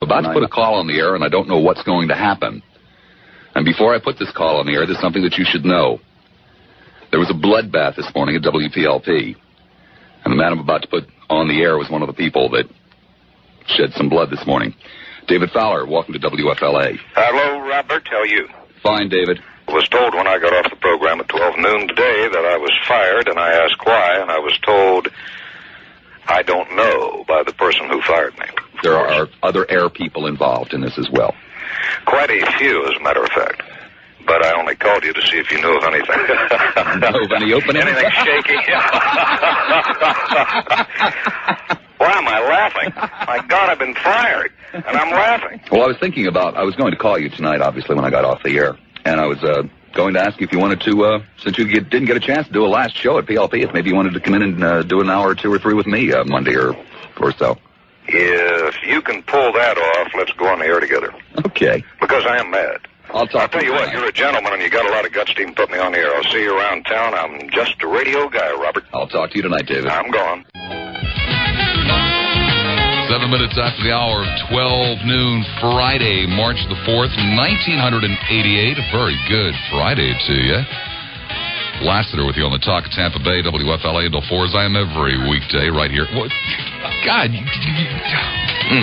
About to put a call on the air, and I don't know what's going to happen. And before I put this call on the air, there's something that you should know. There was a bloodbath this morning at WPLP, and the man I'm about to put on the air was one of the people that shed some blood this morning. David Fowler, welcome to WFLA. Hello, Robert. How are you? Fine, David. I was told when I got off the program at 12 noon today that I was fired, and I asked why, and I was told I don't know by the person who fired me. There are other air people involved in this as well. Quite a few, as a matter of fact. But I only called you to see if you knew of anything. Know of any openings? Anything shaky? Why am I laughing? My God, I've been fired, and I'm laughing. Well, I was thinking about, I was going to call you tonight, obviously, when I got off the air. And I was going to ask you if you wanted to, since you didn't get a chance to do a last show at PLP, if maybe you wanted to come in and do an hour or two or three with me Monday or so. If you can pull that off, let's go on the air together. Okay. Because I am mad. I'll tell you what, you're a gentleman and you got a lot of guts to even put me on the air. I'll see you around town. I'm just a radio guy, Robert. I'll talk to you tonight, David. I'm gone. 7 minutes after the hour of 12 noon, Friday, March the 4th, 1988. A very good Friday to you. Lassiter with you on the Talk of Tampa Bay, WFLA until 4 as I am every weekday right here. What? God,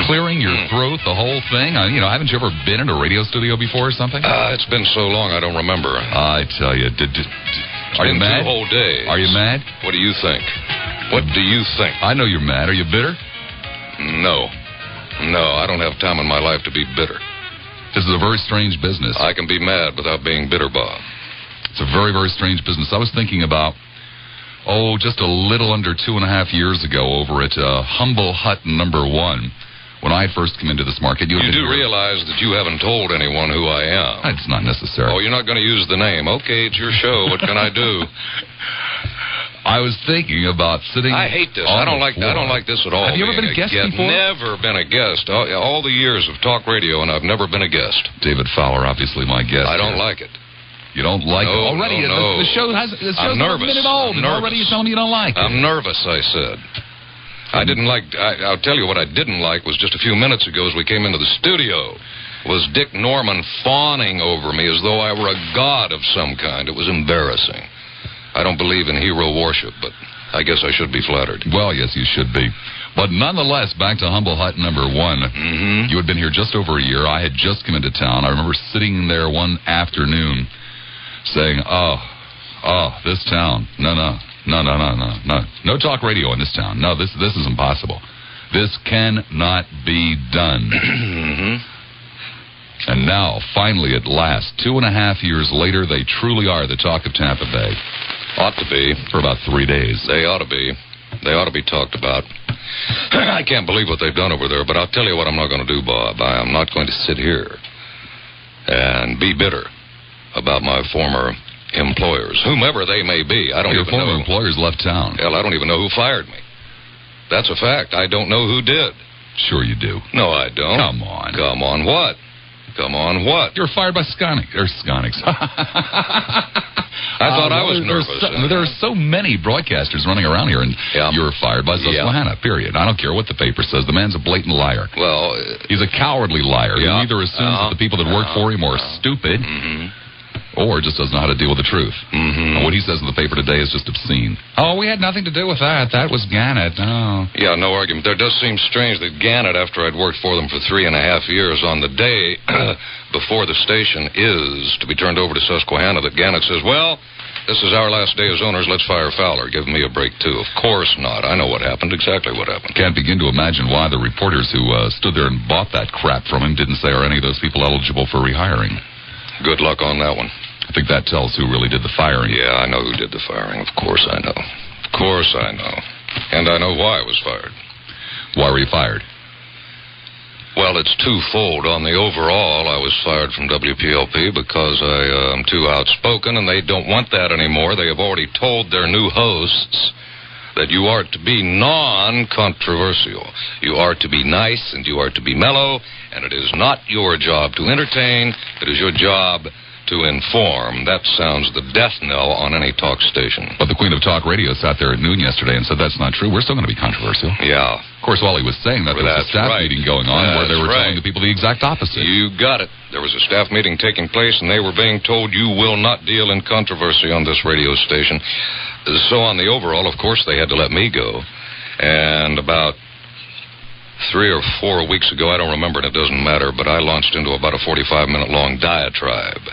clearing your throat, the whole thing. Haven't you ever been in a radio studio before or something? It's been so long I don't remember. I tell you, are you mad? 2 whole days. Are you mad? What do you think? What do you think? I know you're mad. Are you bitter? No, I don't have time in my life to be bitter. This is a very strange business. I can be mad without being bitter, Bob. It's a very, very strange business. I was thinking about, just a little under 2.5 years ago over at Humble Hut number 1, when I first came into this market. You do realize that you haven't told anyone who I am. It's not necessary. Oh, you're not going to use the name. Okay, it's your show. What can I do? I was thinking about sitting. I hate this. I don't like this at all. Have you ever been a guest before? Never been a guest. All the years of talk radio, and I've never been a guest. David Fowler, obviously my guest. I don't like it. You don't like it already? No. The show's I'm nervous. A minute old, and already you're telling me you don't like it. I'm nervous, I said. I'll tell you what I didn't like was just a few minutes ago as we came into the studio was Dick Norman fawning over me as though I were a god of some kind. It was embarrassing. I don't believe in hero worship, but I guess I should be flattered. Well, yes, you should be. But nonetheless, back to Humble Hut number 1. Mm-hmm. You had been here just over a year. I had just come into town. I remember sitting there one afternoon saying, this town, no talk radio in this town. No, this is impossible. This cannot be done. Mm-hmm. And now, finally, at last, 2.5 years later, they truly are the talk of Tampa Bay. Ought to be. For about 3 days. They ought to be. They ought to be talked about. I can't believe what they've done over there, but I'll tell you what I'm not going to do, Bob. I am not going to sit here and be bitter about my former employers, whomever they may be. I don't even know. Your former employers left town. Hell, I don't even know who fired me. That's a fact. I don't know who did. Sure you do. No, I don't. Come on. Come on what? Come on what? You were fired by Sconics. I thought I was nervous. There are so many broadcasters running around here, and you were fired by Susquehanna, period. I don't care what the paper says. The man's a blatant liar. Well, he's a cowardly liar. He either assumes that the people that work for him are stupid, or just doesn't know how to deal with the truth. Mm-hmm. And what he says in the paper today is just obscene. Oh, we had nothing to do with that. That was Gannett. Oh. Yeah, no argument. There does seem strange that Gannett, after I'd worked for them for 3.5 years, on the day before the station is to be turned over to Susquehanna, that Gannett says, well, this is our last day as owners. Let's fire Fowler. Give me a break, too. Of course not. I know what happened, exactly what happened. Can't begin to imagine why the reporters who stood there and bought that crap from him didn't say, are any of those people eligible for rehiring? Good luck on that one. I think that tells who really did the firing. Yeah, I know who did the firing. Of course I know. Of course I know. And I know why I was fired. Why were you fired? Well, it's twofold. On the overall, I was fired from WPLP because I am too outspoken, and they don't want that anymore. They have already told their new hosts that you are to be non-controversial. You are to be nice, and you are to be mellow, and it is not your job to entertain. It is your job to inform. That sounds the death knell on any talk station. But the Queen of Talk Radio sat there at noon yesterday and said that's not true. We're still going to be controversial. Yeah. Of course, while he was saying that, there was a staff meeting going on where they were telling the people the exact opposite. You got it. There was a staff meeting taking place, and they were being told you will not deal in controversy on this radio station. So on the overall, of course, they had to let me go. And about 3 or 4 weeks ago, I don't remember, and it doesn't matter, but I launched into about a 45-minute long diatribe.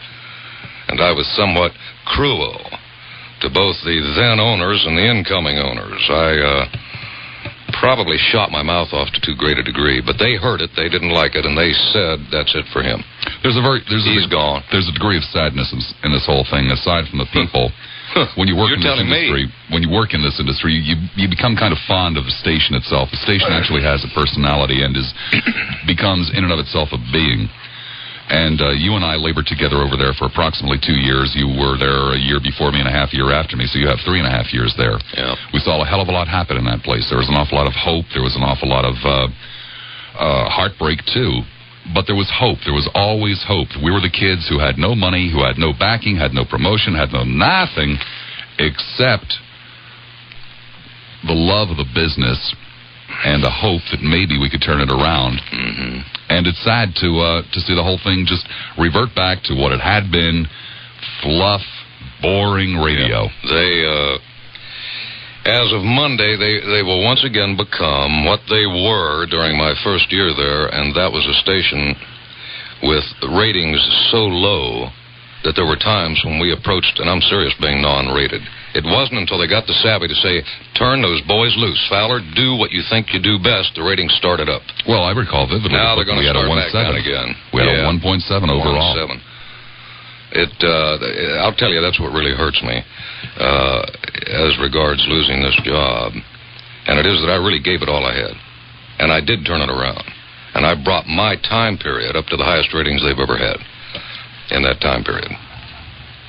And I was somewhat cruel to both the then owners and the incoming owners. I probably shot my mouth off to too great a degree, but they heard it, they didn't like it, and they said that's it for him. He's gone. There's a degree of sadness in this whole thing, aside from the people. When you work in this industry, you become kind of fond of the station itself. The station actually has a personality and becomes in and of itself a being. And you and I labored together over there for approximately 2 years. You were there a year before me and a half year after me, so you have 3.5 years there. Yeah. We saw a hell of a lot happen in that place. There was an awful lot of hope. There was an awful lot of heartbreak, too. But there was hope. There was always hope. We were the kids who had no money, who had no backing, had no promotion, had no nothing except the love of the business and a hope that maybe we could turn it around. Mm-hmm. And it's sad to see the whole thing just revert back to what it had been, fluff, boring radio. Yeah. As of Monday, they will once again become what they were during my first year there, and that was a station with ratings so low that there were times when we approached, and I'm serious, being non-rated. It wasn't until they got the savvy to say, turn those boys loose. Fowler, do what you think you do best. The ratings started up. Well, I recall vividly. Now they're going to start back down again. We had a 1.7 overall. 1.7. I'll tell you, that's what really hurts me as regards losing this job. And it is that I really gave it all I had. And I did turn it around. And I brought my time period up to the highest ratings they've ever had in that time period.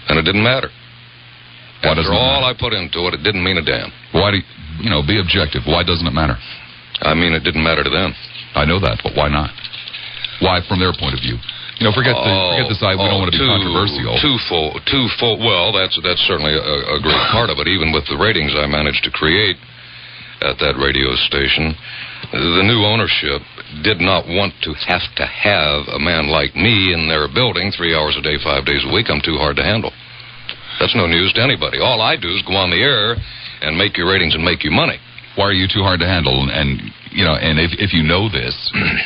And it didn't matter. After all I put into it, it didn't mean a damn. Why do you, be objective. Why doesn't it matter? I mean, it didn't matter to them. I know that, but why not? Why, from their point of view? Forget the side. We don't want to be controversial. Twofold. Well, that's certainly a great part of it. Even with the ratings I managed to create at that radio station, the new ownership did not want to have a man like me in their building 3 hours a day, 5 days a week. I'm too hard to handle. That's no news to anybody. All I do is go on the air and make your ratings and make you money. Why are you too hard to handle? And if you know this,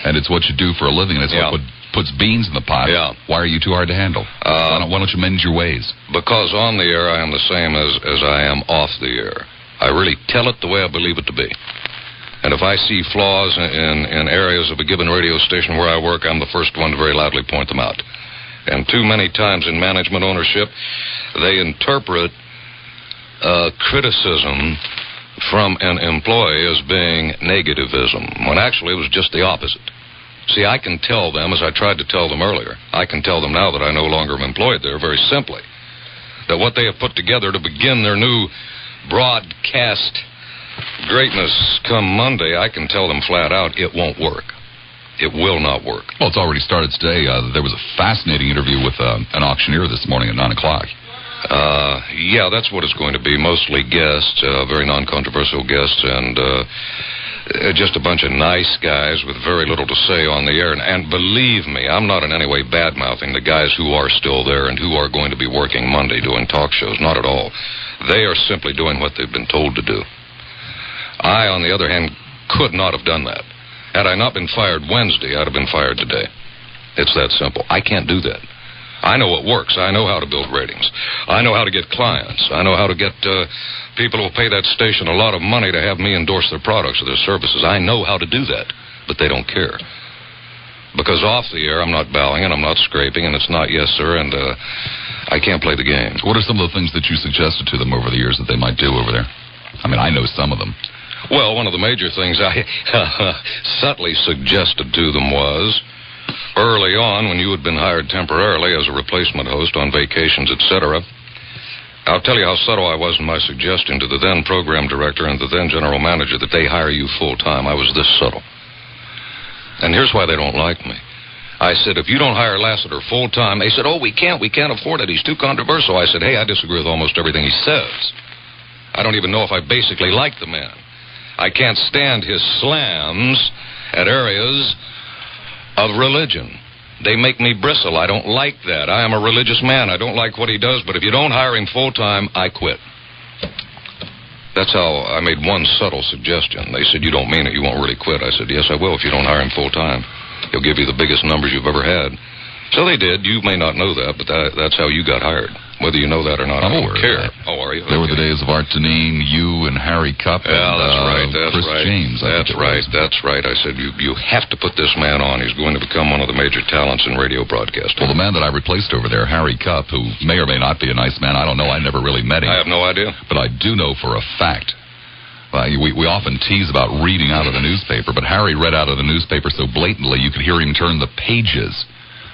and it's what you do for a living, and it's what puts beans in the pot, why are you too hard to handle? Why don't you mend your ways? Because on the air I am the same as I am off the air. I really tell it the way I believe it to be. And if I see flaws in areas of a given radio station where I work, I'm the first one to very loudly point them out. And too many times in management ownership, they interpret criticism from an employee as being negativism, when actually it was just the opposite. See, I can tell them, as I tried to tell them earlier, I can tell them now that I no longer am employed there, very simply, that what they have put together to begin their new broadcast greatness come Monday, I can tell them flat out, it won't work. It will not work. Well, it's already started today. There was a fascinating interview with an auctioneer this morning at 9 o'clock. Yeah, that's what it's going to be. Mostly guests, very non-controversial guests, and just a bunch of nice guys with very little to say on the air. And believe me, I'm not in any way bad-mouthing the guys who are still there and who are going to be working Monday doing talk shows. Not at all. They are simply doing what they've been told to do. I, on the other hand, could not have done that. Had I not been fired Wednesday, I'd have been fired today. It's that simple. I can't do that. I know what works. I know how to build ratings. I know how to get clients. I know how to get people who will pay that station a lot of money to have me endorse their products or their services. I know how to do that, but they don't care. Because off the air, I'm not bowing and I'm not scraping, and it's not yes, sir, and I can't play the game. What are some of the things that you suggested to them over the years that they might do over there? I mean, I know some of them. Well, one of the major things I subtly suggested to them was, early on, when you had been hired temporarily as a replacement host on vacations, etc., I'll tell you how subtle I was in my suggestion to the then program director and the then general manager that they hire you full-time. I was this subtle. And here's why they don't like me. I said, if you don't hire Lassiter full-time, they said, oh, we can't afford it. He's too controversial. I said, hey, I disagree with almost everything he says. I don't even know if I basically like the man. I can't stand his slams at areas of religion. They make me bristle. I don't like that. I am a religious man. I don't like what he does, but if you don't hire him full-time, I quit. That's how I made one subtle suggestion. They said, you don't mean it. You won't really quit. I said, yes, I will if you don't hire him full-time. He'll give you the biggest numbers you've ever had. So they did. You may not know that, but that's how you got hired. Whether you know that or not, I don't care. Oh, are you? There were the days of Art Deneen, you and Harry Cupp, yeah, and that's right. Chris James. That's right. I said, you have to put this man on. He's going to become one of the major talents in radio broadcasting. Well, the man that I replaced over there, Harry Cupp, who may or may not be a nice man, I don't know. I never really met him. I have no idea. But I do know for a fact. We often tease about reading out of the newspaper, but Harry read out of the newspaper so blatantly you could hear him turn the pages.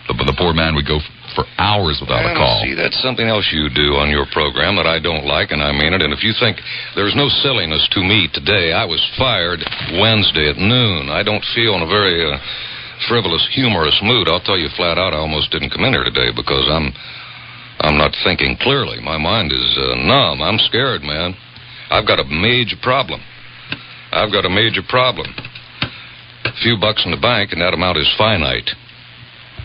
The poor man would go for hours without a call. See, that's something else you do on your program that I don't like, and I mean it. And if you think there's no silliness to me today, I was fired Wednesday at noon. I don't feel in a very frivolous, humorous mood. I'll tell you flat out, I almost didn't come in here today because I'm not thinking clearly. My mind is numb. I'm scared, man. I've got a major problem. A few bucks in the bank, and that amount is finite.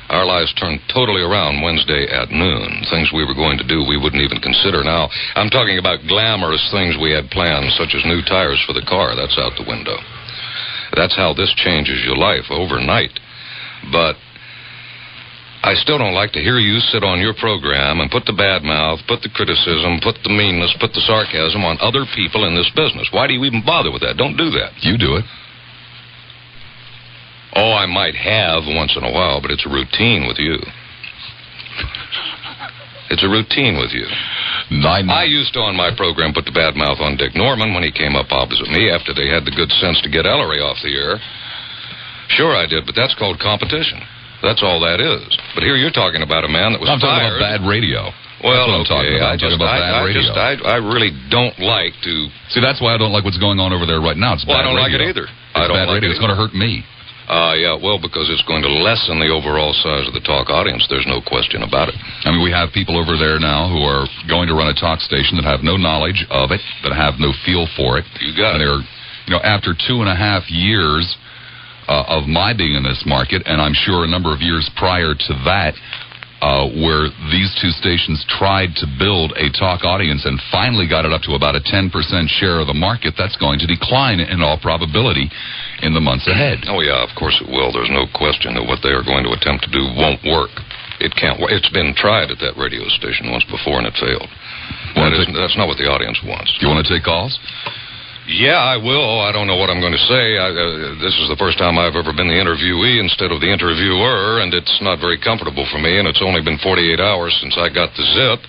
Our lives turned totally around Wednesday at noon. Things we were going to do we wouldn't even consider now. I'm talking about glamorous things we had planned, such as new tires for the car. That's out the window. That's how this changes your life overnight. But I still don't like to hear you sit on your program and put the bad mouth, put the criticism, put the meanness, put the sarcasm on other people in this business. Why do you even bother with that? Don't do that. You do it. Oh, I might have once in a while, but it's a routine with you. It's a routine with you. I used to, on my program, put the bad mouth on Dick Norman when he came up opposite me after they had the good sense to get Ellery off the air. Sure I did, but that's called competition. That's all that is. But here you're talking about a man that was I'm fired. talking about bad radio. Well, that's what I'm talking about. I really don't like to... See, that's why I don't like what's going on over there right now. It's bad radio. I don't like it either. It's bad radio. It's going to hurt me. Yeah, well, because it's going to lessen the overall size of the talk audience. There's no question about it. I mean, we have people over there now who are going to run a talk station that have no knowledge of it, that have no feel for it. You got it. They're, after 2.5 years of my being in this market, and I'm sure a number of years prior to that, where these two stations tried to build a talk audience and finally got it up to about a 10% share of the market, that's going to decline in all probability in the months ahead. Oh, yeah, of course it will. There's no question that what they are going to attempt to do won't work. It can't work. It's been tried at that radio station once before, and it failed. That's not what the audience wants. Do you want to take calls? Yeah, I will. I don't know what I'm going to say. This is the first time I've ever been the interviewee instead of the interviewer, and it's not very comfortable for me, and it's only been 48 hours since I got the zip,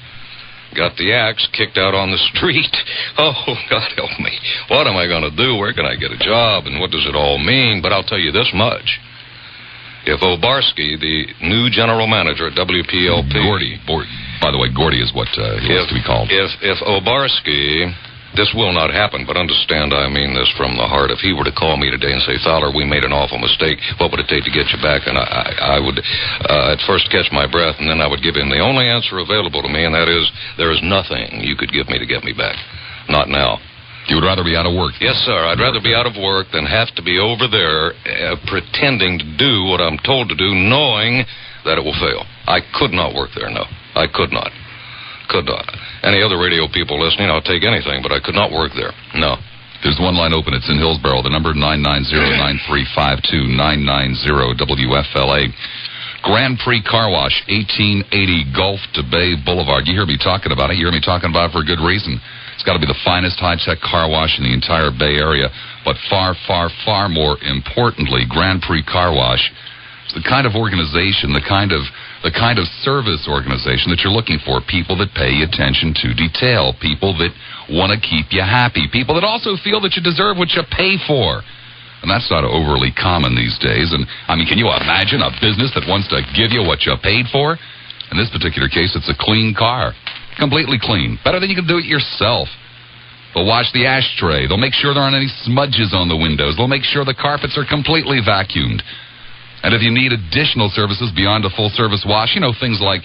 got the axe, kicked out on the street. Oh, God help me. What am I going to do? Where can I get a job, and what does it all mean? But I'll tell you this much. If Obarski, the new general manager at WPLP... By the way, Gordy is what he wants to be called. If Obarski... This will not happen, but understand I mean this from the heart. If he were to call me today and say, Fowler, we made an awful mistake, what would it take to get you back? And I would at first catch my breath, and then I would give him the only answer available to me, and that is, there is nothing you could give me to get me back. Not now. You would rather be out of work? Yes, sir. I'd rather be out of work than have to be over there pretending to do what I'm told to do, knowing that it will fail. I could not work there, no. I could not. Could not. Any other radio people listening, I'll take anything, but I could not work there. No. There's one line open. It's in Hillsborough. The number 990-9352, 990-WFLA. Grand Prix Car Wash, 1880 Gulf to Bay Boulevard. You hear me talking about it. You hear me talking about it for a good reason. It's got to be the finest high-tech car wash in the entire Bay Area. But far, far, far more importantly, Grand Prix Car Wash is the kind of organization, the kind of service organization that you're looking for. People that pay attention to detail. People that want to keep you happy. People that also feel that you deserve what you pay for. And that's not overly common these days. And, I mean, can you imagine a business that wants to give you what you paid for? In this particular case, it's a clean car. Completely clean. Better than you can do it yourself. They'll wash the ashtray. They'll make sure there aren't any smudges on the windows. They'll make sure the carpets are completely vacuumed. And if you need additional services beyond a full-service wash, things like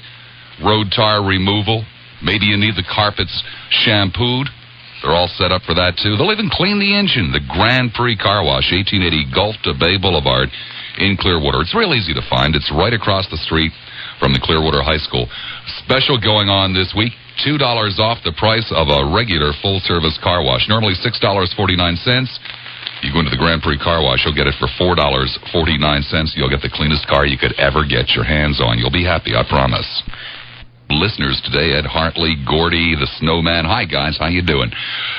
road tar removal, maybe you need the carpets shampooed, they're all set up for that, too. They'll even clean the engine. The Grand Prix Car Wash, 1880 Gulf to Bay Boulevard in Clearwater. It's real easy to find. It's right across the street from the Clearwater High School. Special going on this week, $2 off the price of a regular full-service car wash. Normally $6.49. You go into the Grand Prix Car Wash, you'll get it for $4.49. You'll get the cleanest car you could ever get your hands on. You'll be happy, I promise. Listeners today, Ed Hartley, Gordy, the Snowman. Hi, guys. How you doing?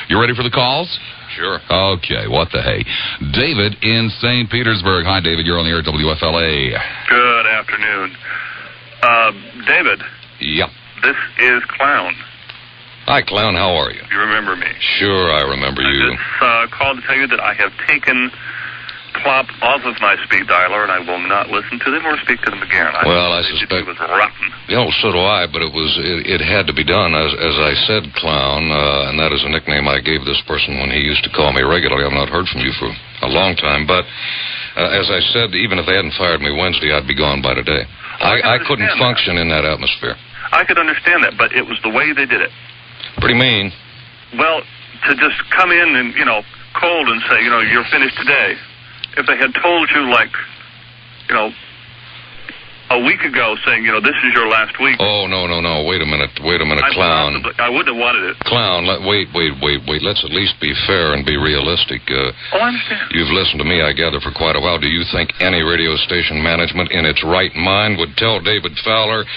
You ready for the calls? Sure. Okay, what the hey. David in St. Petersburg. Hi, David. You're on the air at WFLA. Good afternoon. David. Yeah. This is Clown. Hi, Clown. How are you? You remember me? Sure, I remember you. I just called to tell you that I have taken Plop off of my speed dialer, and I will not listen to them or speak to them again. I suspect it was rotten. So do I, but it had to be done. As I said, Clown, and that is a nickname I gave this person when he used to call me regularly. I've not heard from you for a long time, but as I said, even if they hadn't fired me Wednesday, I'd be gone by today. I couldn't function in that atmosphere. I could understand that, but it was the way they did it. Pretty mean. Well, to just come in and, cold and say, you're finished today. If they had told you, a week ago saying, this is your last week. Oh, no. Wait a minute, Clown. I wouldn't have wanted it. Clown, wait. Let's at least be fair and be realistic. I understand. You've listened to me, I gather, for quite a while. Do you think any radio station management in its right mind would tell David Fowler,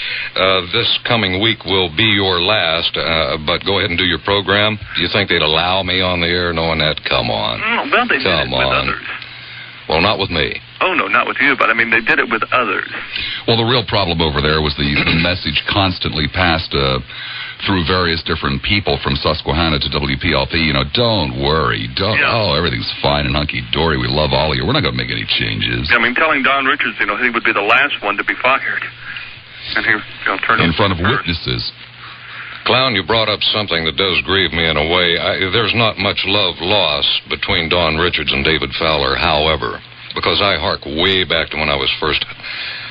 this coming week will be your last, but go ahead and do your program? Do you think they'd allow me on the air knowing that? Come on. Well, they did it with others. Well, not with me. Oh, no, not with you, but, they did it with others. Well, the real problem over there was the message constantly passed through various different people from Susquehanna to WPLP. Don't worry. Everything's fine and hunky-dory. We love all of you. We're not going to make any changes. Telling Don Richards, he would be the last one to be fired. And he turned in front of witnesses. Clown, you brought up something that does grieve me in a way. There's not much love lost between Don Richards and David Fowler, however, because I hark way back to when I was first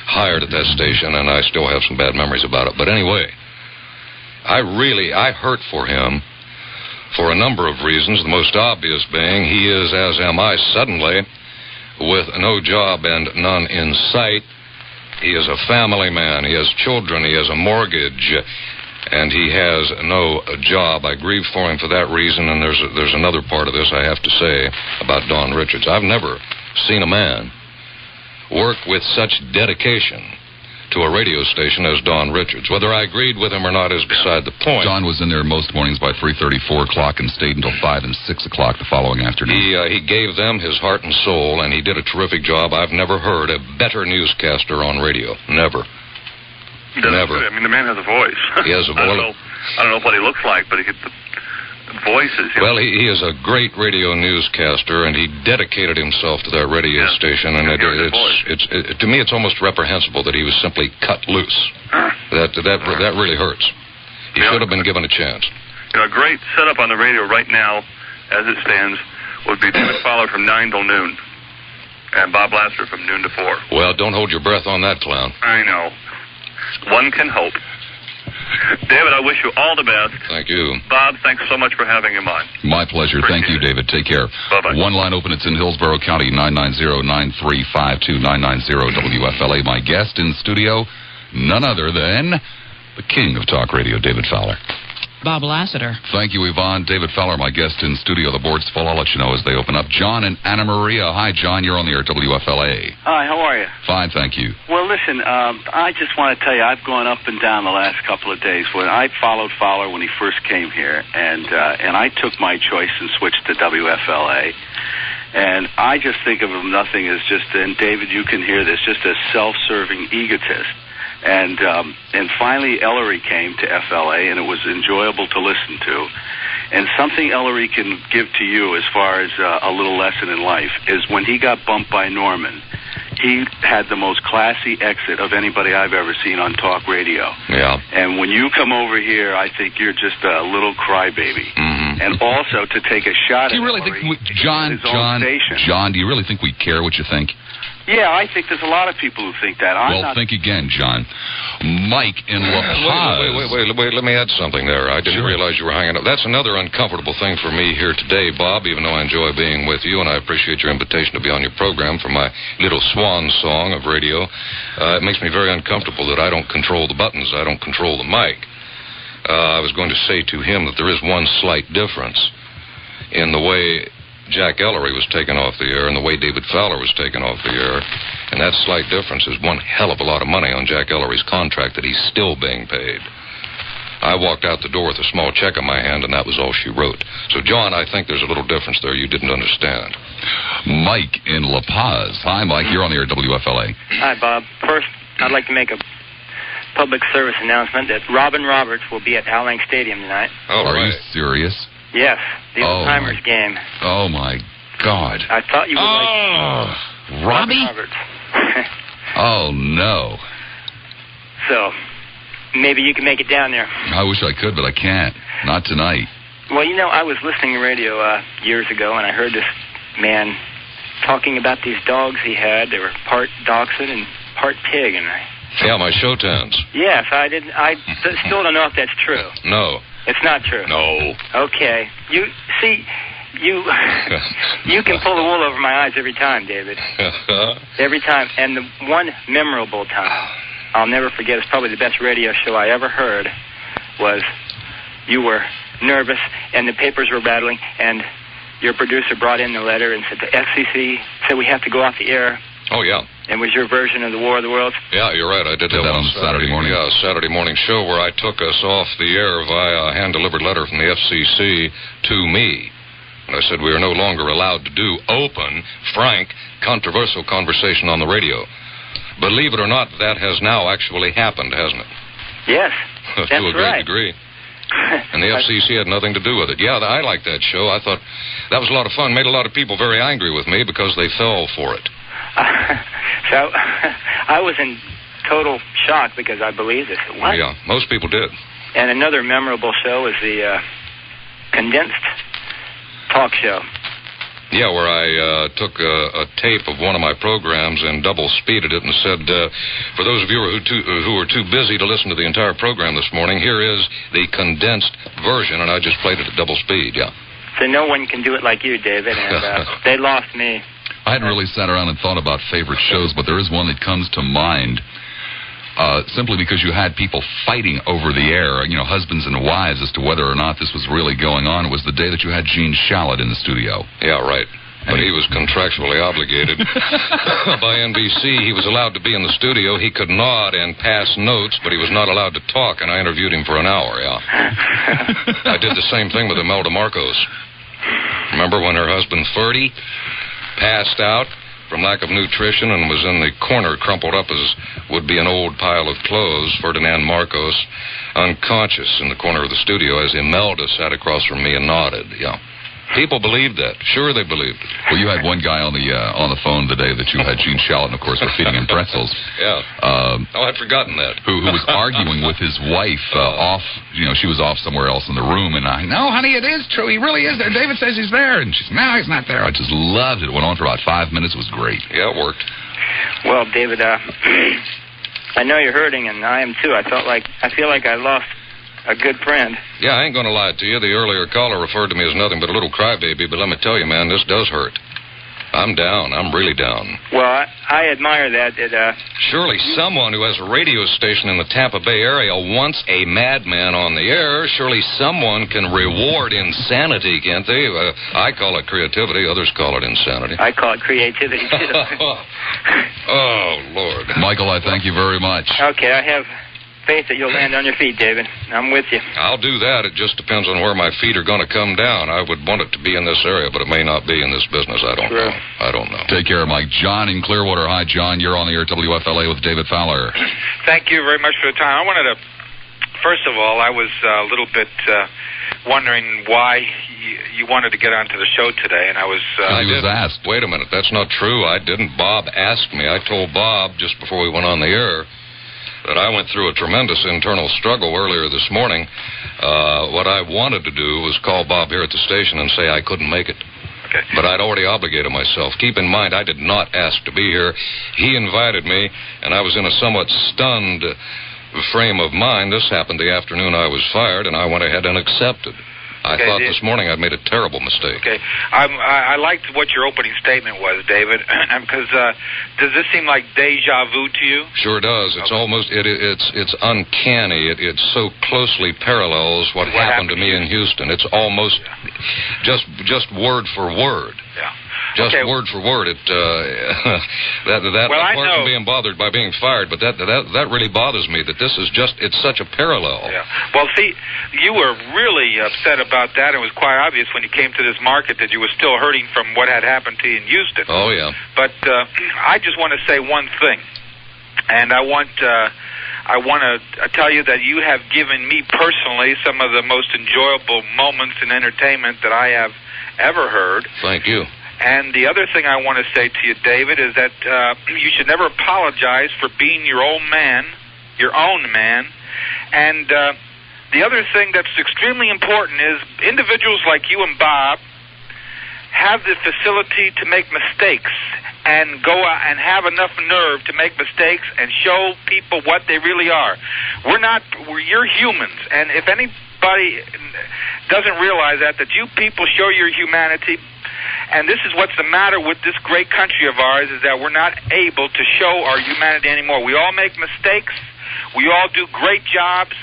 hired at that station, and I still have some bad memories about it. But anyway, I hurt for him for a number of reasons, the most obvious being he is, as am I, suddenly, with no job and none in sight. He is a family man. He has children. He has a mortgage. And he has no job. I grieve for him for that reason, and there's another part of this I have to say about Don Richards. I've never seen a man work with such dedication to a radio station as Don Richards. Whether I agreed with him or not is beside the point. Don was in there most mornings by 3:30, 4 o'clock, and stayed until 5 and 6 o'clock the following afternoon. He gave them his heart and soul, and he did a terrific job. I've never heard a better newscaster on radio. Never. Never. The man has a voice. He has a voice. I don't know what he looks like, but the voices. Well, he is a great radio newscaster, and he dedicated himself to that radio station. And to me, it's almost reprehensible that he was simply cut loose. That really hurts. He should have been given a chance. A great setup on the radio right now, as it stands, would be David Fowler from 9 till noon, and Bob Lassiter from noon to 4. Well, don't hold your breath on that, Clown. I know. One can hope. David, I wish you all the best. Thank you. Bob, thanks so much for having him on. My pleasure. Thank you, David. Take care. Bye-bye. One line open. It's in Hillsborough County, 990-9352, 990 WFLA. My guest in studio, none other than the king of talk radio, David Fowler. Bob Lassiter. Thank you, Yvonne. David Fowler, my guest in studio. The board's full. I'll let you know as they open up. John and Anna Maria. Hi, John. You're on the air at WFLA. Hi, how are you? Fine, thank you. Well, listen, I just want to tell you, I've gone up and down the last couple of days. When I followed Fowler when he first came here, and I took my choice and switched to WFLA. And I just think of him nothing as just, and David, you can hear this, just a self-serving egotist. And finally, Ellery came to FLA, and it was enjoyable to listen to. And something Ellery can give to you as far as a little lesson in life is when he got bumped by Norman, he had the most classy exit of anybody I've ever seen on talk radio. Yeah. And when you come over here, I think you're just a little crybaby. Mm-hmm. And also to take a shot do you at really Ellery think John, do you really think we care what you think? Yeah, I think there's a lot of people who think that. Think again, John. Mike in La Paz. Wait, let me add something there. I didn't realize you were hanging up. That's another uncomfortable thing for me here today, Bob, even though I enjoy being with you, and I appreciate your invitation to be on your program for my little swan song of radio. It makes me very uncomfortable that I don't control the buttons. I don't control the mic. I was going to say to him that there is one slight difference in the way Jack Ellery was taken off the air and the way David Fowler was taken off the air. And that slight difference is one hell of a lot of money on Jack Ellery's contract that he's still being paid. I walked out the door with a small check in my hand, and that was all she wrote. So, John, I think there's a little difference there you didn't understand. Mike in La Paz. Hi, Mike. You're on the air at WFLA. Hi, Bob. First, I'd like to make a public service announcement that Robin Roberts will be at Al Lang Stadium tonight. Oh, Are you serious? Yes, the old-timers game. Oh, my God. I thought you would like... Robbie? Roberts. Oh, no. So, maybe you can make it down there. I wish I could, but I can't. Not tonight. Well, you know, I was listening to radio years ago, and I heard this man talking about these dogs he had. They were part dachshund and part pig, and Yeah, my show towns. Yes, I still don't know if that's true. No. It's not true. No. Okay. You see, you can pull the wool over my eyes every time, David. Every time. And the one memorable time I'll never forget, it's probably the best radio show I ever heard, was you were nervous and the papers were rattling and your producer brought in the letter and said the FCC said we have to go off the air. Oh, yeah. And was your version of the War of the Worlds? Yeah, you're right. I did that on Saturday morning. Yeah, Saturday morning show where I took us off the air via a hand-delivered letter from the FCC to me. And I said we are no longer allowed to do open, frank, controversial conversation on the radio. Believe it or not, that has now actually happened, hasn't it? Yes, that's to a great right. degree. And the FCC had nothing to do with it. Yeah, I liked that show. I thought that was a lot of fun. Made a lot of people very angry with me because they fell for it. So I was in total shock because I believed it. What? Yeah, most people did. And another memorable show was the condensed talk show. Yeah, where I took a tape of one of my programs and double-speeded it and said, for those of you who were too busy to listen to the entire program this morning, here is the condensed version, and I just played it at double speed, yeah. So no one can do it like you, David, and they lost me. I hadn't really sat around and thought about favorite shows, but there is one that comes to mind simply because you had people fighting over the air, you know, husbands and wives, as to whether or not this was really going on. It was the day that you had Gene Shalit in the studio. Yeah, right. But he was contractually obligated. By NBC, he was allowed to be in the studio. He could nod and pass notes, but he was not allowed to talk, and I interviewed him for an hour, yeah. I did the same thing with Imelda Marcos. Remember when her husband, Ferdy, passed out from lack of nutrition and was in the corner crumpled up as would be an old pile of clothes? Ferdinand Marcos, unconscious in the corner of the studio as Imelda sat across from me and nodded, yeah. People believed that. Sure, they believed it. Well, you had one guy on the phone the day that you had Gene Shalit, and of course, we're feeding him pretzels. Yeah. I'd forgotten that. Who was arguing with his wife off, you know, she was off somewhere else in the room, and no, honey, it is true. He really is there. David says he's there. And she said, no, he's not there. I just loved it. It went on for about 5 minutes. It was great. Yeah, it worked. Well, David, I know you're hurting, and I am too. I feel like I lost a good friend. Yeah, I ain't going to lie to you. The earlier caller referred to me as nothing but a little crybaby, but let me tell you, man, this does hurt. I'm down. I'm really down. Well, I admire that. Surely someone who has a radio station in the Tampa Bay area wants a madman on the air. Surely someone can reward insanity, can't they? I call it creativity. Others call it insanity. I call it creativity, too. Oh, Lord. Michael, I thank you very much. Okay, I have faith that you'll land on your feet, David. I'm with you. I'll do that. It just depends on where my feet are going to come down. I would want it to be in this area, but it may not be in this business. I don't know. I don't know. Take care, Mike. John in Clearwater. Hi, John. You're on the air at WFLA with David Fowler. Thank you very much for the time. I wanted to, first of all, I was a little bit wondering why you wanted to get onto the show today, and I was... he was asked. Wait a minute. That's not true. I didn't. Bob asked me. I told Bob just before we went on the air that I went through a tremendous internal struggle earlier this morning. What I wanted to do was call Bob here at the station and say I couldn't make it. Okay. But I'd already obligated myself. Keep in mind, I did not ask to be here. He invited me, and I was in a somewhat stunned frame of mind. This happened the afternoon I was fired, and I went ahead and accepted. I thought this morning I'd made a terrible mistake. Okay. I liked what your opening statement was, David, because does this seem like deja vu to you? Sure does. It's almost, it's uncanny. It so closely parallels what happened to me in Houston. It's almost just word for word. Yeah. Just word for word. It apart from being bothered by being fired, but that really bothers me. That this is it's such a parallel. Yeah. Well, see, you were really upset about that. It was quite obvious when you came to this market that you were still hurting from what had happened to you in Houston. Oh yeah. But I just want to say one thing, and I want to tell you that you have given me personally some of the most enjoyable moments in entertainment that I have ever heard. Thank you. And the other thing I want to say to you, David, is that you should never apologize for being your own man. And the other thing that's extremely important is individuals like you and Bob have the facility to make mistakes and go out and have enough nerve to make mistakes and show people what they really are. You're humans, and if anybody doesn't realize that you people show your humanity. And this is what's the matter with this great country of ours, is that we're not able to show our humanity anymore. We all make mistakes. We all do great jobs.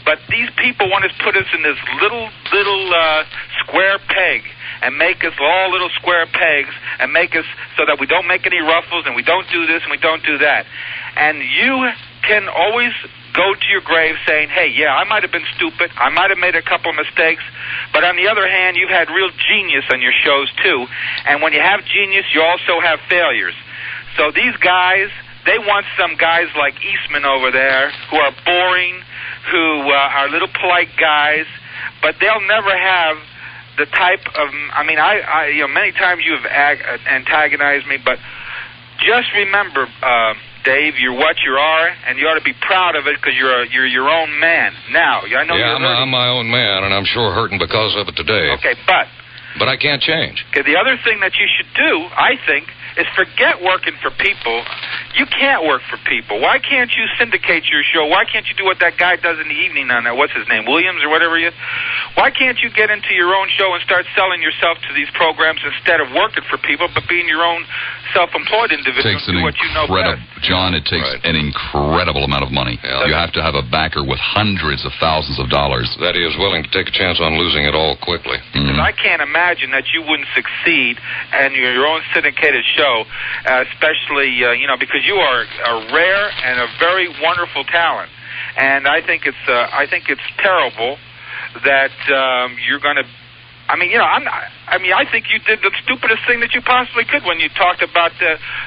But these people want to put us in this little square peg and make us all little square pegs and make us so that we don't make any ruffles and we don't do this and we don't do that. And you can always go to your grave saying, hey, yeah, I might have been stupid. I might have made a couple of mistakes. But on the other hand, you've had real genius on your shows, too. And when you have genius, you also have failures. So these guys, they want some guys like Eastman over there who are boring, who are little polite guys, but they'll never have the type of, many times you have antagonized me, but just remember, Dave, you're what you are, and you ought to be proud of it because you're your own man. Now, I know you're hurting. I'm my own man, and I'm sure hurting because of it today. Okay, but I can't change. Okay, the other thing that you should do, I think, is forget working for people. You can't work for people. Why can't you syndicate your show? Why can't you do what that guy does in the evening on that, what's his name, Williams or whatever he is? Why can't you get into your own show and start selling yourself to these programs instead of working for people, but being your own self-employed individual and do what you know best? John, it takes an incredible amount of money. Yeah. You have to have a backer with hundreds of thousands of dollars. That he is willing to take a chance on losing it all quickly. Because I can't imagine that you wouldn't succeed in your own syndicated show, especially, because you are a rare and a very wonderful talent. And I think it's terrible that you're going to. I think you did the stupidest thing that you possibly could when you talked about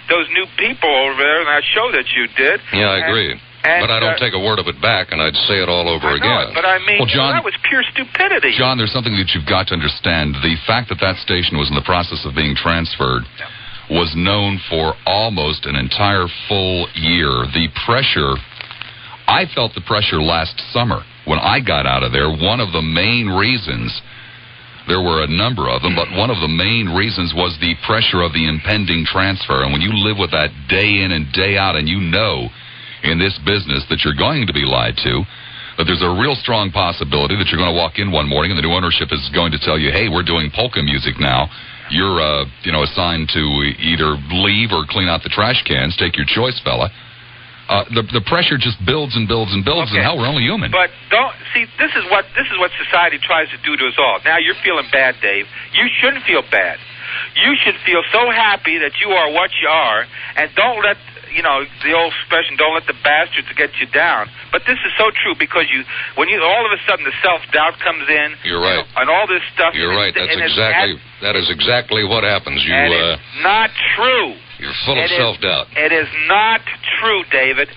those new people over there in that show that you did. Yeah, I agree. But I don't take a word of it back, and I'd say it all over again. But John, that was pure stupidity. John, there's something that you've got to understand. The fact that station was in the process of being transferred was known for almost an entire full year. The pressure, I felt the pressure last summer when I got out of there. One of the main reasons, there were a number of them, but one of the main reasons was the pressure of the impending transfer. And when you live with that day in and day out, and you know in this business that you're going to be lied to, that there's a real strong possibility that you're going to walk in one morning and the new ownership is going to tell you, hey, we're doing polka music now. You're, assigned to either leave or clean out the trash cans. Take your choice, fella. The pressure just builds and builds and builds, and hell, we're only human. But this is what society tries to do to us all. Now you're feeling bad, Dave. You shouldn't feel bad. You should feel so happy that you are what you are, and don't let the old expression, don't let the bastards get you down. But this is so true because when all of a sudden the self-doubt comes in. You're right. And all this stuff. You're right. That is exactly what happens. It's not true. You're full of self-doubt. It is not true, David,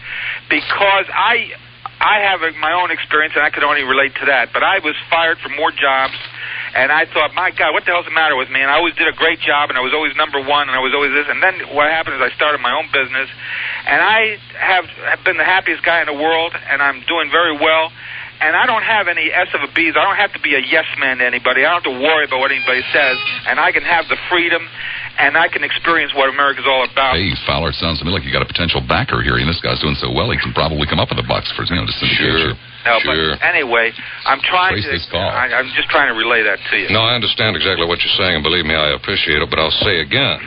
because I have my own experience, and I could only relate to that. But I was fired from more jobs. And I thought, my God, what the hell's the matter with me? And I always did a great job, and I was always number one, and I was always this. And then what happened is I started my own business, and I have been the happiest guy in the world, and I'm doing very well. And I don't have any S of a B's. I don't have to be a yes man to anybody. I don't have to worry about what anybody says. And I can have the freedom, and I can experience what America's all about. Hey, Fowler, sounds to me like you got a potential backer here. And this guy's doing so well, he can probably come up with a bucks for, to syndicate you. No, but anyway, I'm trying Trace this call. I'm just trying to relay that to you. No, I understand exactly what you're saying, and believe me, I appreciate it, but I'll say again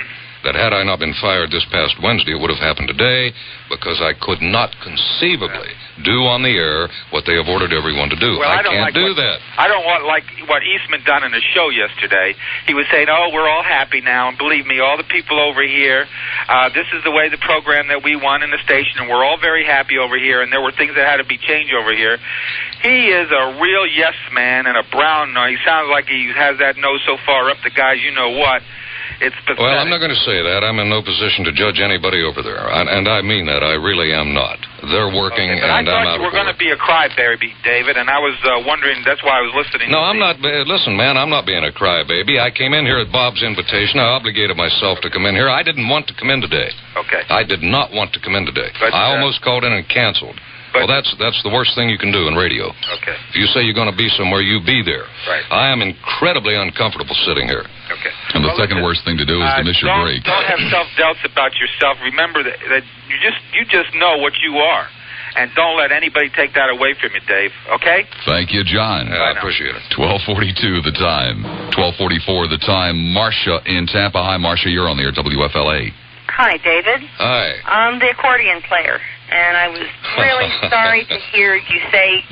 that had I not been fired this past Wednesday, it would have happened today, because I could not conceivably do on the air what they have ordered everyone to do. Well, I can't do that. I don't want like what Eastman done in the show yesterday. He was saying, "Oh, we're all happy now," and believe me, all the people over here, this is the way the program that we want in the station, and we're all very happy over here. And there were things that had to be changed over here. He is a real yes man and a brown nose. He sounds like he has that nose so far up the guys, you know what. It's pathetic. Well, I'm not going to say that. I'm in no position to judge anybody over there, and I mean that. I really am not. They're working, and I'm out of work. I thought you were going to be a crybaby, David, and I was wondering, that's why I was listening. No, I'm not. Listen, man, I'm not being a crybaby. I came in here at Bob's invitation. I obligated myself to come in here. I didn't want to come in today. Okay. I did not want to come in today. But, I almost called in and canceled. Well, that's the worst thing you can do in radio. Okay. If you say you're going to be somewhere, you be there. Right. I am incredibly uncomfortable sitting here. Okay. And the second worst thing to do is to miss your break. Don't have self-doubts about yourself. Remember that you just know what you are. And don't let anybody take that away from you, Dave. Okay? Thank you, John. I appreciate it. 12:42 the time. 12:44 the time. Marcia in Tampa. Hi, Marcia. You're on the air, WFLA. Hi, David. Hi. I'm the accordion player, and I was really sorry to hear you say,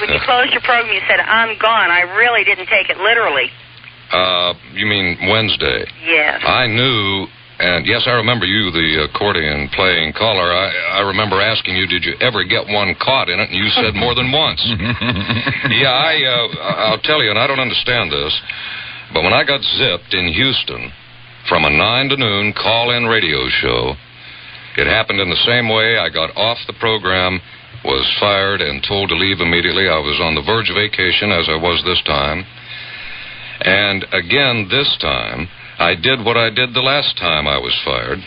when you closed your program, you said, "I'm gone." I really didn't take it literally. You mean Wednesday? Yes. I knew, and yes, I remember you, the accordion playing caller. I remember asking you, did you ever get one caught in it? And you said more than once. Yeah, I'll tell you, and I don't understand this, but when I got zipped in Houston from a 9 to noon call-in radio show, it happened in the same way. I got off the program, was fired, and told to leave immediately. I was on the verge of vacation, as I was this time. And again, this time, I did what I did the last time I was fired,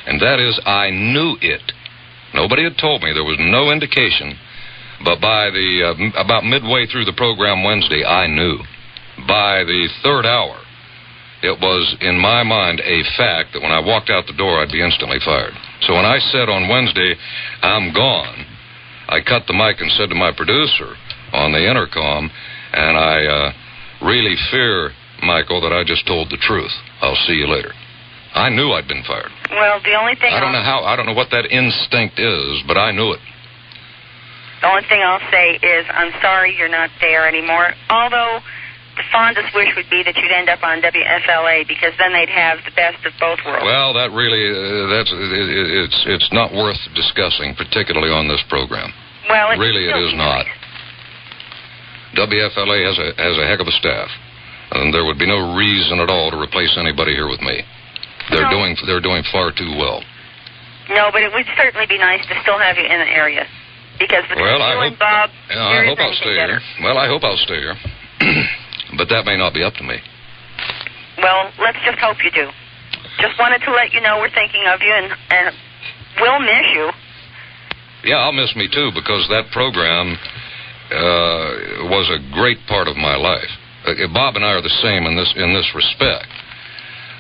and that is I knew it. Nobody had told me. There was no indication. But by the about midway through the program Wednesday, I knew. By the third hour, it was, in my mind, a fact that when I walked out the door, I'd be instantly fired. So when I said on Wednesday, "I'm gone," I cut the mic and said to my producer on the intercom, and I really fear, Michael, that I just told the truth. I'll see you later. I knew I'd been fired. Well, the only thing I don't know what that instinct is, but I knew it. The only thing I'll say is I'm sorry you're not there anymore. Although the fondest wish would be that you'd end up on WFLA, because then they'd have the best of both worlds. Well, that really it's not worth discussing, particularly on this program. Well, it is not. WFLA has a heck of a staff, and there would be no reason at all to replace anybody here with me. They're doing far too well. No, but it would certainly be nice to still have you in the area, because between you and Bob, I hope I'll stay here. Well, I hope I'll stay here, but that may not be up to me. Well, let's just hope you do. Just wanted to let you know we're thinking of you, and we'll miss you. Yeah, I'll miss me too, because that program was a great part of my life. Bob and I are the same in this respect,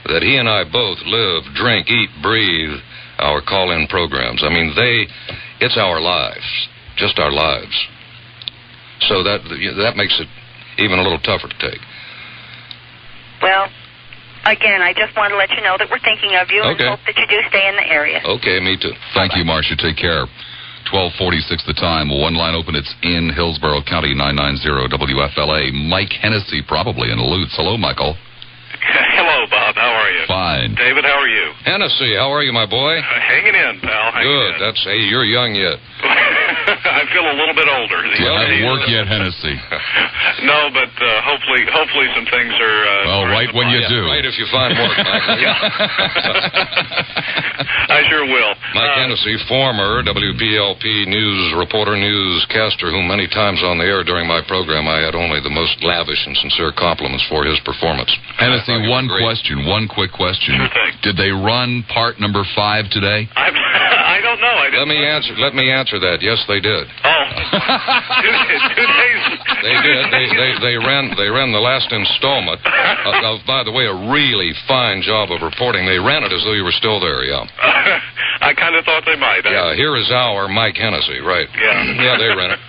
that he and I both live, drink, eat, breathe our call-in programs. I mean, it's our lives, just our lives. So that makes it even a little tougher to take. Well, again, I just want to let you know that we're thinking of you and hope that you do stay in the area. Okay, me too. Thank you, Marcia. Take care. 12:46 the time. One line open. It's in Hillsborough County, 990 WFLA. Mike Hennessy, probably in Lutz. Hello, Michael. Hello, Bob. How are you? Fine. David, how are you? Hennessy, how are you, my boy? Hanging in, pal. Good. Hey, you're young yet. I feel a little bit older. Do you have work yet, Hennessy? No, but hopefully some things are... well, right when you do. Right if you find work, Michael. I sure will. Mike Hennessy, former WPLP news reporter, newscaster, who many times on the air during my program I had only the most lavish and sincere compliments for his performance. Hennessy, one quick question. Sure thing. Did they run part number 5 today? I I don't know. Let me answer that. Yes, they did. Oh. 2 days. They did. They ran the last installment. By the way, a really fine job of reporting. They ran it as though you were still there, yeah. I kind of thought they might. Yeah, here is our Mike Hennessy, right. Yeah. Yeah, they ran it.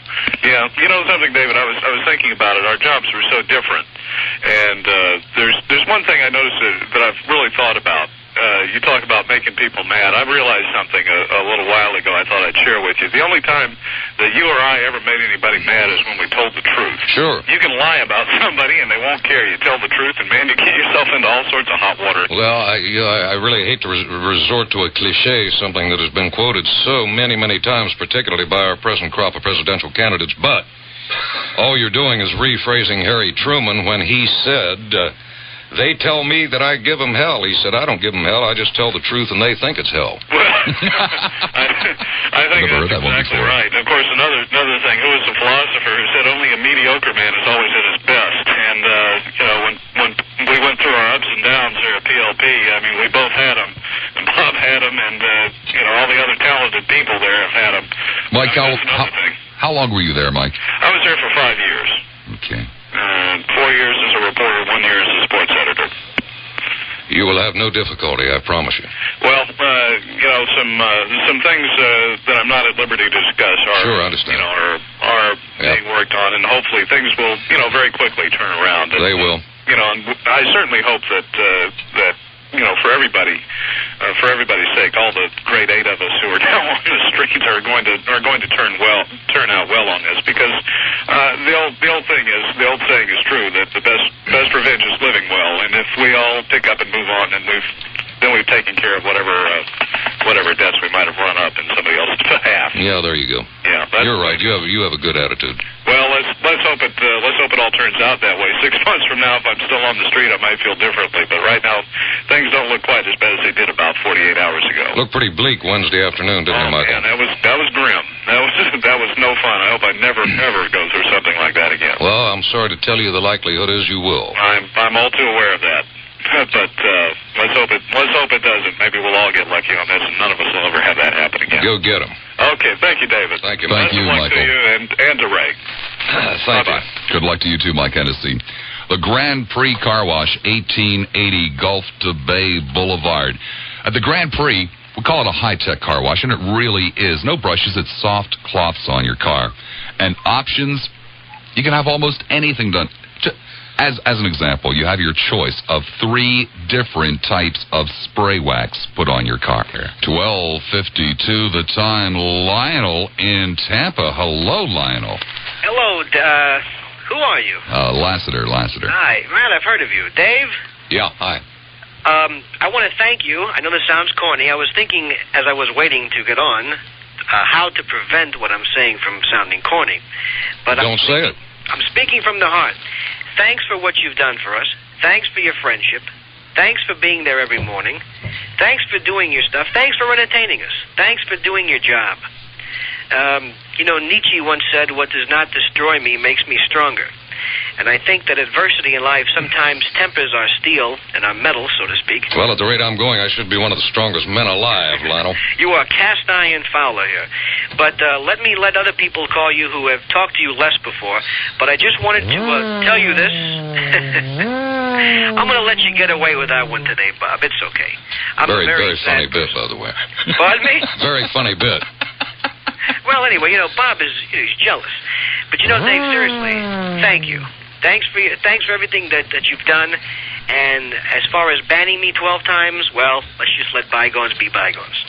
Yeah, you know something, David, I was thinking about it. Our jobs were so different. And there's one thing I noticed that I've really thought about. You talk about making people mad. I realized something a little while ago I thought I'd share with you. The only time that you or I ever made anybody mad is when we told the truth. Sure. You can lie about somebody and they won't care. You tell the truth, and, man, you get yourself into all sorts of hot water. Well, I really hate to resort to a cliche, something that has been quoted so many, many times, particularly by our present crop of presidential candidates, but all you're doing is rephrasing Harry Truman when he said... they tell me that I give them hell. He said, I don't give them hell. I just tell the truth, and they think it's hell. Well, I think that's exactly right. And, of course, another thing, who was the philosopher who said only a mediocre man is always at his best? And, you know, when we went through our ups and downs here at PLP, I mean, we both had them. And Bob had them, and, you know, all the other talented people there have had them. Mike, how long were you there, Mike? I was there for 5 years. Okay. 4 years as a reporter, 1 year as a sports editor. You will have no difficulty, I promise you. Well, you know, some things that I'm not at liberty to discuss are, sure, I understand. You know, are being worked on, and hopefully things will, you know, very quickly turn around. They will. You know, and I certainly hope that you know, for everybody's sake, all the great 8 of us who are down on the streets are going to turn out well on this, because the old saying is true, that the best revenge is living well, and if we all pick up and move on, and we've taken care of whatever debts we might have run up in somebody else's behalf. Yeah, there you go. Yeah, you're right. You have a good attitude. Well, let's hope it all turns out that way. 6 months from now, if I'm still on the street, I might feel differently. But right now, things don't look quite as bad as they did about 48 hours ago. Looked pretty bleak Wednesday afternoon, didn't it, Michael? Man, that was grim. That was no fun. I hope I never ever go through something like that again. Well, I'm sorry to tell you, the likelihood is you will. I'm all too aware of that. But let's hope it doesn't. Maybe we'll all get lucky on this, and none of us will ever have that happen again. Go get them. Okay, thank you, David. Thank you, Mike. Thank you, Michael. To you and to Ray. Thank Bye-bye. you. Good luck to you too, Mike Hennessy. The Grand Prix Car Wash, 1880 Gulf to Bay Boulevard. At the Grand Prix, we call it a high-tech car wash, and it really is. No brushes, it's soft cloths on your car. And options, you can have almost anything done. As an example, you have your choice of 3 different types of spray wax put on your car. 12:52 the time. Lionel in Tampa. Hello, Lionel. Hello, who are you? Lassiter. Hi. Man, I've heard of you. Dave? Yeah, hi. I want to thank you. I know this sounds corny. I was thinking, as I was waiting to get on, how to prevent what I'm saying from sounding corny. But Don't say it. I'm speaking from the heart. Thanks for what you've done for us. Thanks for your friendship. Thanks for being there every morning. Thanks for doing your stuff. Thanks for entertaining us. Thanks for doing your job. You know, Nietzsche once said, what does not destroy me makes me stronger. And I think that adversity in life sometimes tempers our steel and our metal, so to speak. Well, at the rate I'm going, I should be one of the strongest men alive, Lionel. You are cast iron Fowler here. But let me let other people call you who have talked to you less before. But I just wanted to tell you this. I'm going to let you get away with that one today, Bob. It's okay. Very funny bit, by the way. Pardon me? Very funny bit. Well, anyway, you know, Bob is he's jealous. But, you know, Dave, seriously, thank you. Thanks for everything that you've done. And as far as banning me 12 times, well, let's just let bygones be bygones.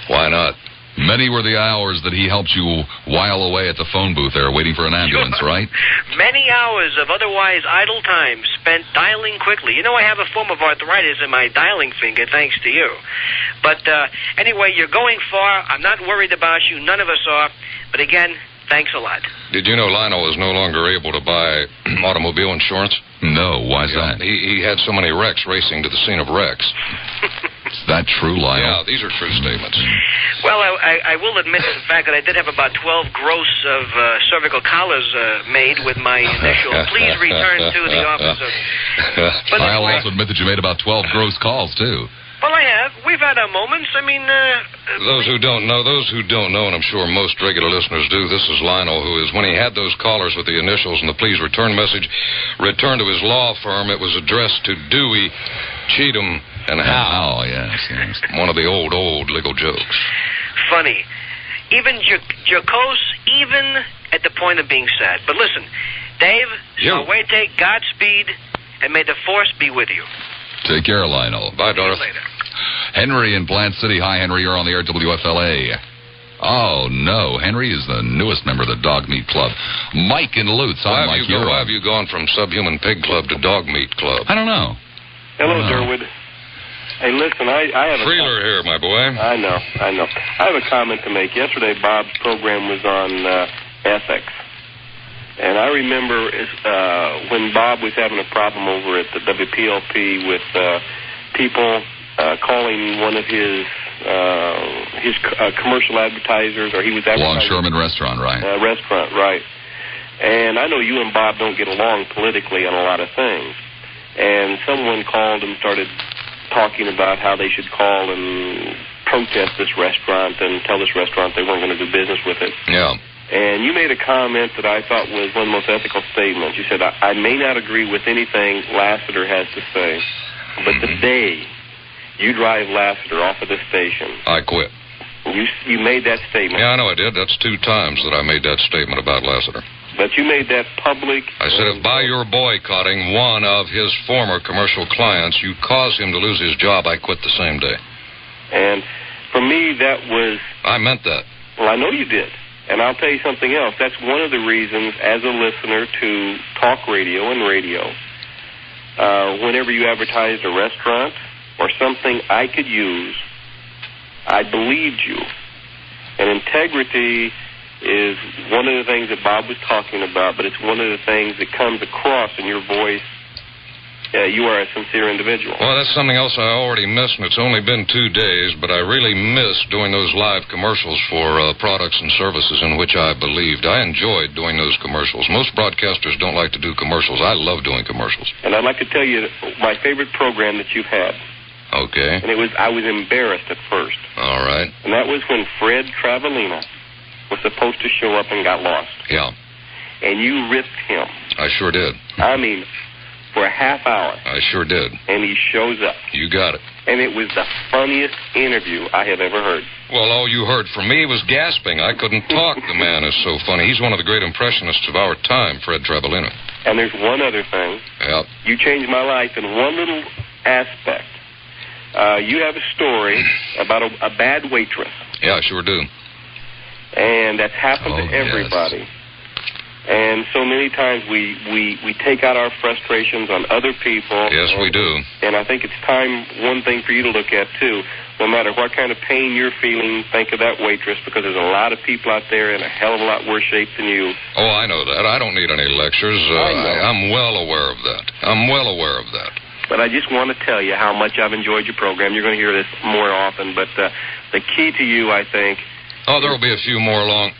Why not? Many were the hours that he helped you while away at the phone booth there waiting for an ambulance, Sure. right? Many hours of otherwise idle time spent dialing quickly. You know, I have a form of arthritis in my dialing finger, thanks to you. But anyway, you're going far. I'm not worried about you. None of us are. But again, thanks a lot. Did you know Lionel is no longer able to buy automobile insurance? No, why's that? He had so many wrecks racing to the scene of wrecks. Is that true, Lionel? Yeah, these are true statements. Well, I will admit to the fact that I did have about 12 gross of cervical collars made with my initial, please return to the office of... I'll also admit that you made about 12 gross calls, too. Well, I have. We've had our moments. I mean, Those who don't know, and I'm sure most regular listeners do, this is Lionel, who is, when he had those callers with the initials and the please return message returned to his law firm, it was addressed to Dewey, Cheatham, and Howe. Oh, yes. One of the old legal jokes. funny. Even jocose, even at the point of being sad. But listen, Dave, Salwete, Godspeed, and may the force be with you. Take care, Lionel. Bye, Doris. See you later. Henry in Plant City. Hi, Henry. You're on the air at WFLA. Oh, no. Henry is the newest member of the Dog Meat Club. Mike in Lutz. Hi, Mike. Why have you gone from Subhuman Pig Club to Dog Meat Club? I don't know. Hello, Derwood. Hey, listen, I have Freeler here, my boy. I know. I have a comment to make. Yesterday, Bob's program was on ethics. And I remember when Bob was having a problem over at the WPLP with people calling one of his commercial advertisers, or he was advertising. Longshoreman Restaurant, right? Restaurant, right. And I know you and Bob don't get along politically on a lot of things. And someone called and started talking about how they should call and protest this restaurant and tell this restaurant they weren't going to do business with it. Yeah. And you made a comment that I thought was one of the most ethical statements. You said, I may not agree with anything Lassiter has to say, but the day you drive Lassiter off of the station, I quit. You made that statement. Yeah, I know I did. That's 2 times that I made that statement about Lassiter. But you made that public. I said, if by your boycotting one of his former commercial clients, you cause him to lose his job, I quit the same day. And for me, that was... I meant that. Well, I know you did. And I'll tell you something else. That's one of the reasons, as a listener to talk radio and radio, whenever you advertised a restaurant or something I could use, I believed you. And integrity is one of the things that Bob was talking about, but it's one of the things that comes across in your voice. You are a sincere individual. Well, that's something else I already missed, and it's only been 2 days, but I really missed doing those live commercials for products and services in which I believed. I enjoyed doing those commercials. Most broadcasters don't like to do commercials. I love doing commercials. And I'd like to tell you my favorite program that you've had. Okay. And I was embarrassed at first. All right. And that was when Fred Travelina was supposed to show up and got lost. Yeah. And you ripped him. I sure did. I mean, for a half hour. I sure did. And he shows up. You got it. And it was the funniest interview I have ever heard. Well, all you heard from me was gasping. I couldn't talk. The man is so funny. He's one of the great impressionists of our time, Fred Travelina. And there's one other thing. Yeah. You changed my life in one little aspect. You have a story about a bad waitress. Yeah, I sure do. And that's happened to everybody. Yes. And so many times we take out our frustrations on other people. Yes, we do. And I think it's time, one thing for you to look at, too. No matter what kind of pain you're feeling, think of that waitress, because there's a lot of people out there in a hell of a lot worse shape than you. Oh, I know that. I don't need any lectures. I'm well aware of that. But I just want to tell you how much I've enjoyed your program. You're going to hear this more often. But the key to you, I think... Oh, there will be a few more along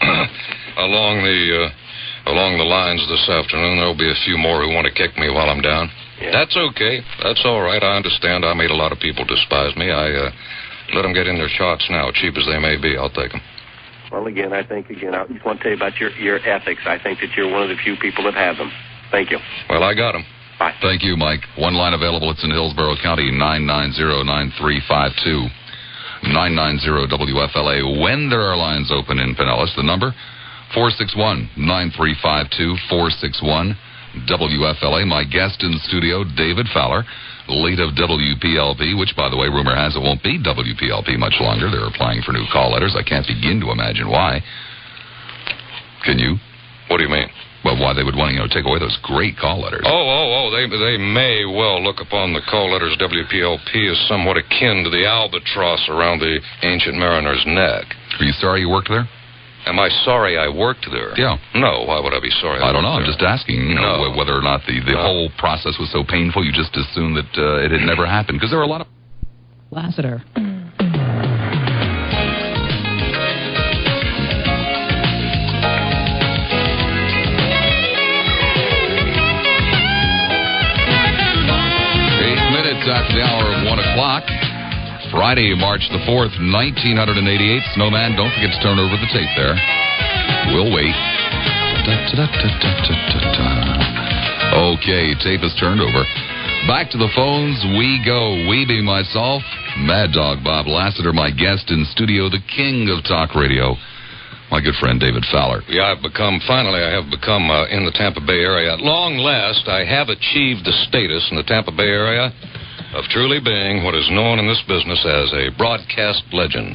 the lines this afternoon. There will be a few more who want to kick me while I'm down. Yeah. That's okay. That's all right. I understand. I made a lot of people despise me. I let them get in their shots now, cheap as they may be. I'll take them. Well, I just want to tell you about your ethics. I think that you're one of the few people that have them. Thank you. Well, I got them. Bye. Thank you, Mike. One line available. It's in Hillsborough County, 990-9352. 990-WFLA. When there are lines open in Pinellas, the number 461-9352, 461-WFLA. My guest in the studio, David Fowler, lead of WPLP, which, by the way, rumor has it won't be WPLP much longer. They're applying for new call letters. I can't begin to imagine why. Can you? What do you mean? Well, why they would want to, take away those great call letters. They may well look upon the call letters WPLP as somewhat akin to the albatross around the ancient mariner's neck. Are you sorry you worked there? Am I sorry I worked there? Yeah. No, why would I be sorry I don't know. I'm just asking, whether or not the whole process was so painful you just assumed that it had never happened. Because there were a lot of... Lassiter. After the hour of 1 o'clock, Friday, March the 4th, 1988. Snowman, don't forget to turn over the tape there. We'll wait. Okay, tape is turned over. Back to the phones we go. We be myself, Mad Dog Bob Lassiter, my guest in studio, the king of talk radio, my good friend David Fowler. Yeah, finally I have become in the Tampa Bay area. At long last, I have achieved the status in the Tampa Bay area of truly being what is known in this business as a broadcast legend.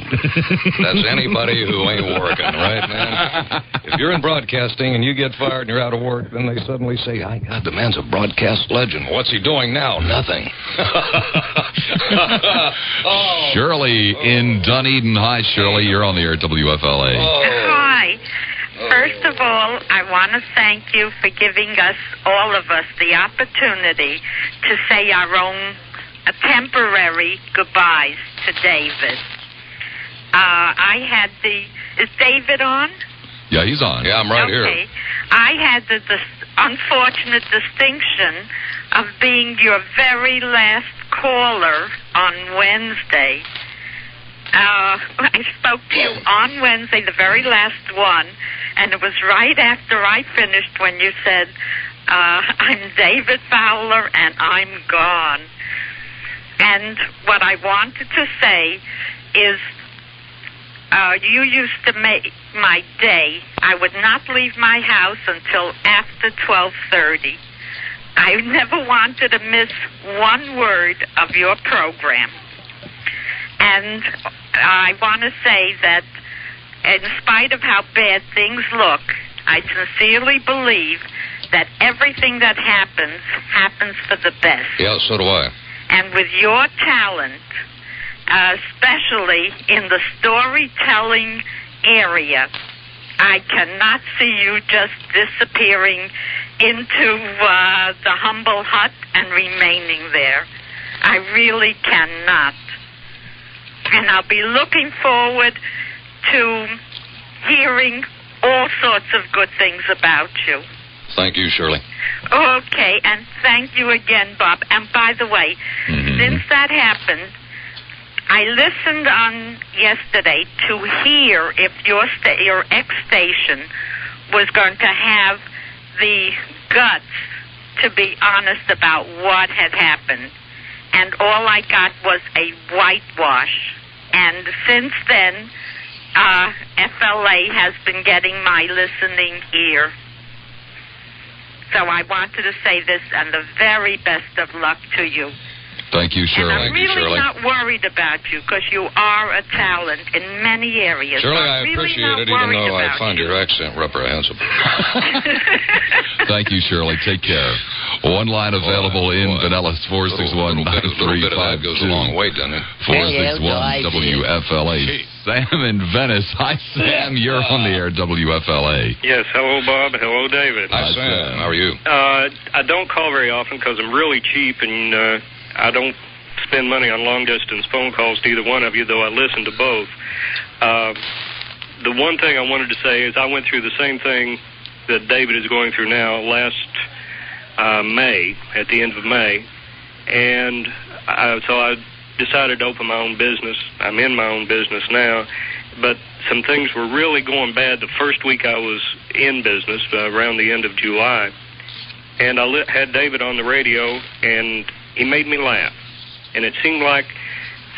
That's anybody who ain't working, right, man? If you're in broadcasting and you get fired and you're out of work, then they suddenly say, "My God, the man's a broadcast legend. What's he doing now? Nothing." Shirley in Dunedin. Hi, Shirley. You're on the air at WFLA. Hi. First of all, I want to thank you for giving us, all of us, the opportunity to say our own temporary goodbyes to David. Is David on? Yeah, he's on. Yeah, I'm right here. I had the unfortunate distinction of being your very last caller on Wednesday. I spoke to you on Wednesday, the very last one, and it was right after I finished when you said, I'm David Fowler and I'm gone. And what I wanted to say is you used to make my day. I would not leave my house until after 12:30. I never wanted to miss one word of your program. And I want to say that in spite of how bad things look, I sincerely believe that everything that happens for the best. Yeah, so do I. And with your talent, especially in the storytelling area, I cannot see you just disappearing into the humble hut and remaining there. I really cannot. And I'll be looking forward to hearing all sorts of good things about you. Thank you, Shirley. Okay, and thank you again, Bob. And by the way, since that happened, I listened on yesterday to hear if your ex-station was going to have the guts to be honest about what had happened. And all I got was a whitewash. And since then, FLA has been getting my listening ear. So I wanted to say this, and the very best of luck to you. Thank you, Shirley. And I'm really not worried about you, because you are a talent in many areas. Shirley, I really appreciate it, even though I find your accent reprehensible. Thank you, Shirley. Take care. One line available in Vanilla, 461-9352. A little bit of that goes a long way, doesn't it? 461 WFLA. Sam in Venice. Hi, Sam. You're on the air at WFLA. Yes. Hello, Bob. Hello, David. Hi, Sam. How are you? I don't call very often because I'm really cheap, and I don't spend money on long-distance phone calls to either one of you, though I listen to both. The one thing I wanted to say is I went through the same thing that David is going through now last May, at the end of May, and so I decided to open my own business. I'm in my own business now, but some things were really going bad the first week I was in business, around the end of July, and I had David on the radio, and he made me laugh, and it seemed like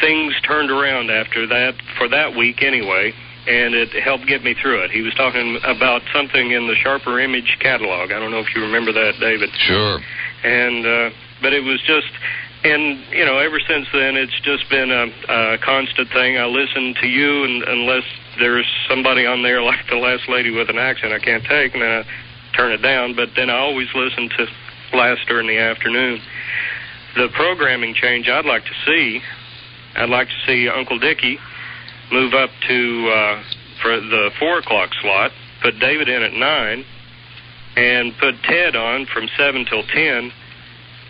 things turned around after that, for that week anyway, and it helped get me through it. He was talking about something in the Sharper Image catalog. I don't know if you remember that, David. Sure. And but it was just, and ever since then, it's just been a constant thing. I listen to you, and unless there's somebody on there like the last lady with an accent I can't take, and then I turn it down. But then I always listen to Lassiter in the afternoon. The programming change I'd like to see Uncle Dickie move up to for the 4 o'clock slot, put David in at 9, and put Ted on from 7 till 10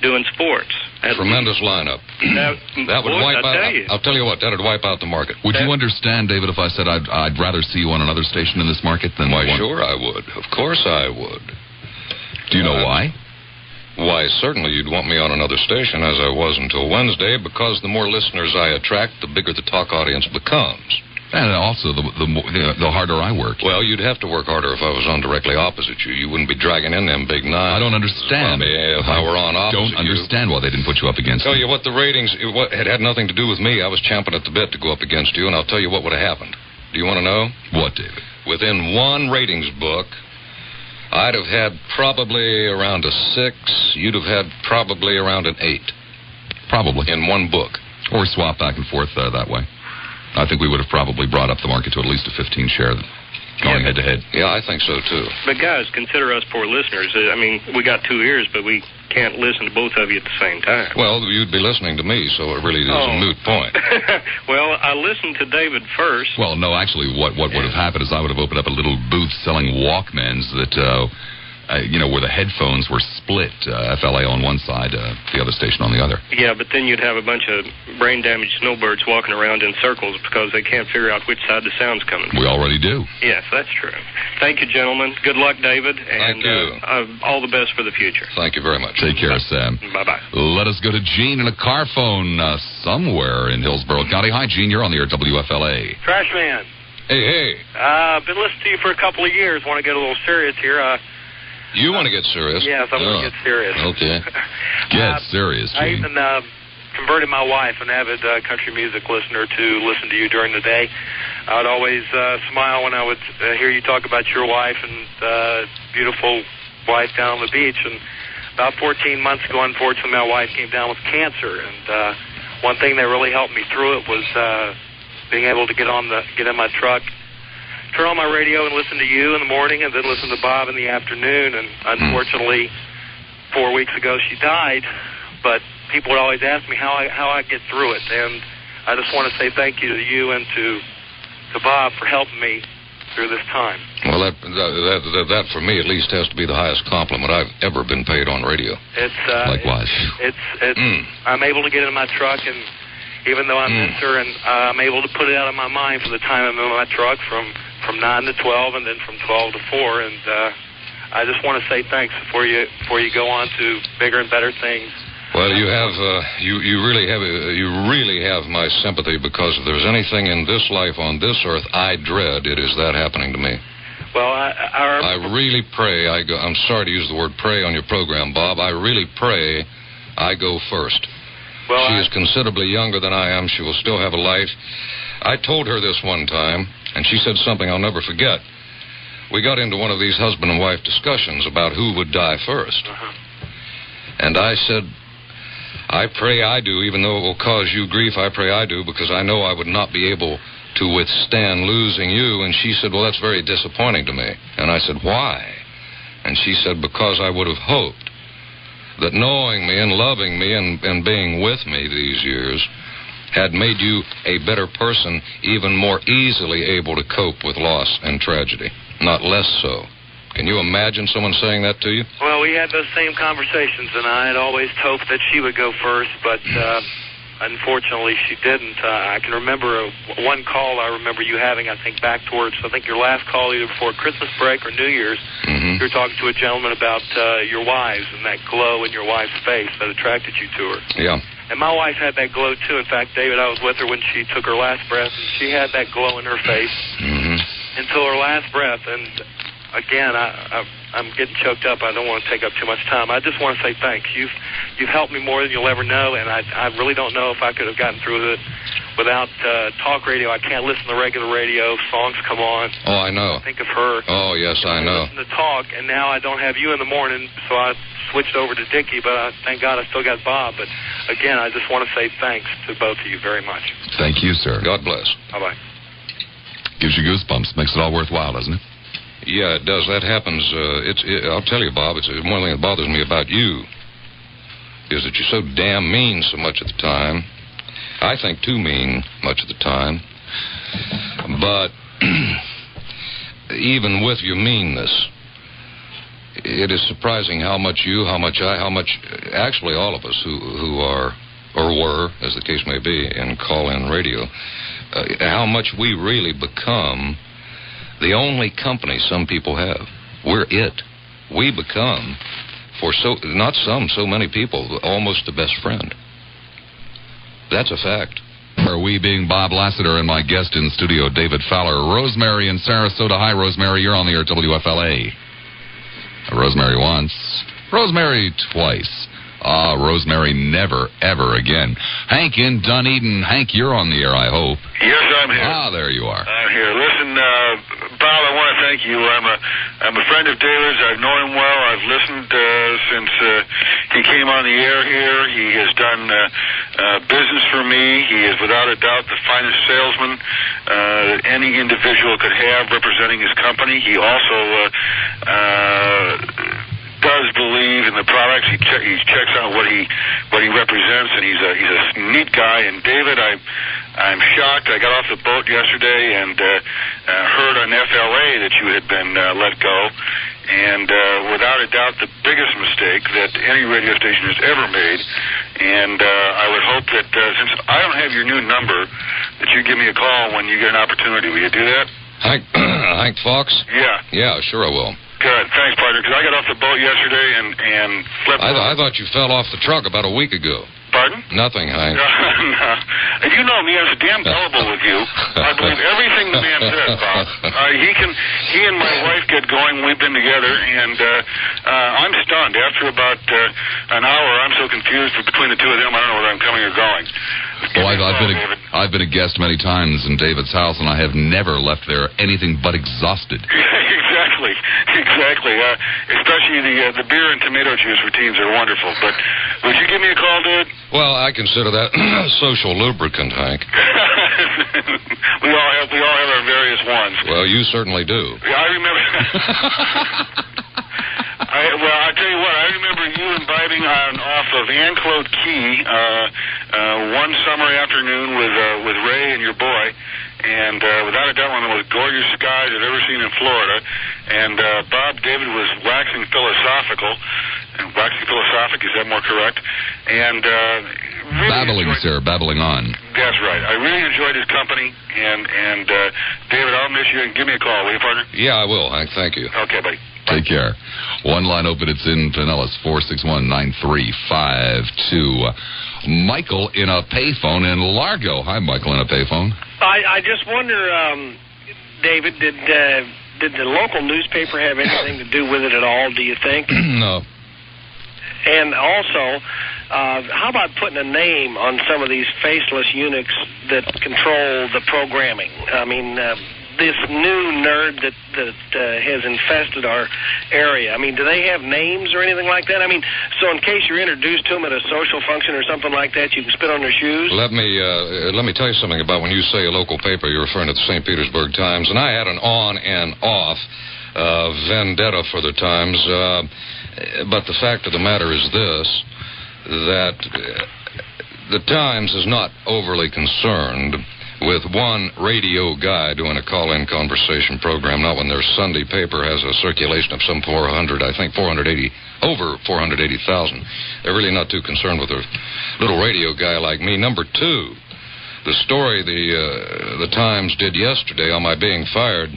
doing sports. Tremendous lineup. That would wipe out. I'll tell you what, that would wipe out the market. Would you understand, David, if I said I'd rather see you on another station in this market than why? one? Sure, I would. Of course, I would. Do you know why? Why, certainly you'd want me on another station, as I was until Wednesday, because the more listeners I attract, the bigger the talk audience becomes. And also, the harder I work. Well, you'd have to work harder if I was on directly opposite you. You wouldn't be dragging in them big knives. I don't understand. If I were on opposite don't understand why they didn't put you up against Tell me. you what, the ratings, it had nothing to do with me. I was champing at the bit to go up against you, and I'll tell you what would have happened. Do you want to know? What, David? Within one ratings book, I'd have had probably around a 6. You'd have had probably around an 8. Probably. In one book. Or swap back and forth that way. I think we would have probably brought up the market to at least a 15 share going head-to-head. Yeah, I think so, too. But, guys, consider us poor listeners. I mean, we got 2 ears, but we can't listen to both of you at the same time. Well, you'd be listening to me, so it really is a moot point. Well, I listened to David first. Well, no, actually, what would have happened is I would have opened up a little booth selling Walkmans that, where the headphones were split, FLA on one side, the other station on the other. Yeah, but then you'd have a bunch of brain-damaged snowbirds walking around in circles because they can't figure out which side the sound's coming from. We already do. Yes, that's true. Thank you, gentlemen. Good luck, David. And, Thank you. All the best for the future. Thank you very much. Take care, Sam. Bye-bye. Let us go to Gene in a car phone somewhere in Hillsborough County. Hi, Gene. You're on the air, WFLA. Trash Man. Hey. I've been listening to you for a couple of years. Want to get a little serious here. You want to get serious? Yes, I want to get serious. Okay. Get serious, Gene. I even converted my wife, an avid country music listener, to listen to you during the day. I would always smile when I would hear you talk about your wife and beautiful wife down on the beach. And about 14 months ago, unfortunately, my wife came down with cancer. And one thing that really helped me through it was being able to get in my truck, turn on my radio and listen to you in the morning, and then listen to Bob in the afternoon. And unfortunately, 4 weeks ago she died. But people would always ask me how I get through it, and I just want to say thank you to you and to Bob for helping me through this time. Well, that for me at least has to be the highest compliment I've ever been paid on radio. It's likewise. I'm able to get in my truck, and even though I miss her, and I'm able to put it out of my mind for the time I'm in my truck from 9 to 12, and then from 12 to 4, and I just want to say thanks before you go on to bigger and better things. Well, you have you really have my sympathy, because if there's anything in this life on this earth I dread, it is that happening to me. Well, I really pray I'm sorry to use the word pray on your program, Bob. I really pray I go first. Well, she is considerably younger than I am. She will still have a life. I told her this one time, and she said something I'll never forget. We got into one of these husband and wife discussions about who would die first. And I said, I pray I do, even though it will cause you grief. I pray I do, because I know I would not be able to withstand losing you. And she said, well, that's very disappointing to me. And I said, why? And she said, because I would have hoped that knowing me and loving me and being with me these years had made you a better person, even more easily able to cope with loss and tragedy, not less so. Can you imagine someone saying that to you? Well, we had those same conversations, and I had always hoped that she would go first, but unfortunately she didn't. I can remember one call I remember you having, I think back towards, I think your last call either before Christmas break or New Year's. You were talking to a gentleman about your wives and that glow in your wife's face that attracted you to her. Yeah. And my wife had that glow, too. In fact, David, I was with her when she took her last breath, and she had that glow in her face until her last breath. And again, I'm getting choked up. I don't want to take up too much time. I just want to say thanks. You've helped me more than you'll ever know, and I really don't know if I could have gotten through it without talk radio. I can't listen to regular radio. Songs come on. Oh, I know. Think of her. Oh, yes, I know. Listen to talk, and now I don't have you in the morning, so I switched over to Dickie, but thank God I still got Bob. But again, I just want to say thanks to both of you very much. Thank you, sir. God bless. Bye-bye. Gives you goosebumps. Makes it all worthwhile, doesn't it? Yeah, it does. That happens. I'll tell you, Bob, it's one thing that bothers me about you is that you're so damn mean so much of the time. I think too mean much of the time. But even with your meanness, it is surprising how much actually all of us who are, or were, as the case may be, in call-in radio, how much we really become the only company some people have. We're it. We become for so many people, almost the best friend. That's a fact. Are we being Bob Lassiter and my guest in studio, David Fowler. Rosemary in Sarasota. Hi, Rosemary. You're on the air at WFLA. Rosemary once. Rosemary twice. Rosemary never, ever again. Hank in Dunedin. Hank, you're on the air, I hope. Yes, I'm here. There you are. I'm here. Listen, Bob, I want to thank you. I'm a friend of David's. I've known him well. I've listened since he came on the air here. He has done business for me. He is, without a doubt, the finest salesman that any individual could have representing his company. He also does believe in the products. He checks out what he represents, and he's a neat guy. And David, I'm shocked. I got off the boat yesterday and heard on FLA that you had been let go. And without a doubt, the biggest mistake that any radio station has ever made. And I would hope that since I don't have your new number, that you give me a call when you get an opportunity. Will you do that? Hank Fox? Yeah. Yeah, sure I will. Good. Thanks, partner, because I got off the boat yesterday and flipped. I thought you fell off the truck about a week ago. Pardon? Nothing, Hank. No. You know me, I'm damn gullible with you. I believe everything the man says, Bob. He and my wife get going. We've been together, and I'm stunned. After about an hour, I'm so confused between the two of them, I don't know whether I'm coming or going. I've been a guest many times in David's house, and I have never left there anything but exhausted. Exactly. Especially the beer and tomato juice routines are wonderful. But would you give me a call, dude? Well, I consider that social lubricant, Hank. we all have our various ones. Well, you certainly do. Yeah, I remember. I'll tell you what. I remember you imbibing off of Anclote Key one summer afternoon with Ray and your boy. And without a doubt, one of the most gorgeous skies I've ever seen in Florida. And Bob, David was waxing philosophical. Waxing philosophic, is that more correct? And really babbling on. That's right. I really enjoyed his company. And David, I'll miss you. And give me a call, will you, partner? Yeah, I will, Hank. Thank you. Okay, buddy. Take care. One line open. It's in Pinellas, 461-9352. Michael in a payphone in Largo. Hi, Michael in a payphone. I just wonder, David, did the local newspaper have anything to do with it at all, do you think? No. And also, how about putting a name on some of these faceless eunuchs that control the programming? I mean, this new nerd that has infested our area, I mean, do they have names or anything like that? I mean, so in case you're introduced to them at a social function or something like that, you can spit on their shoes? Let me tell you something about when you say a local paper, you're referring to the St. Petersburg Times, and I had an on and off vendetta for the Times, but the fact of the matter is this, that the Times is not overly concerned with one radio guy doing a call-in conversation program, not when their Sunday paper has a circulation of some 480,000. They're really not too concerned with a little radio guy like me. Number two, the story the Times did yesterday on my being fired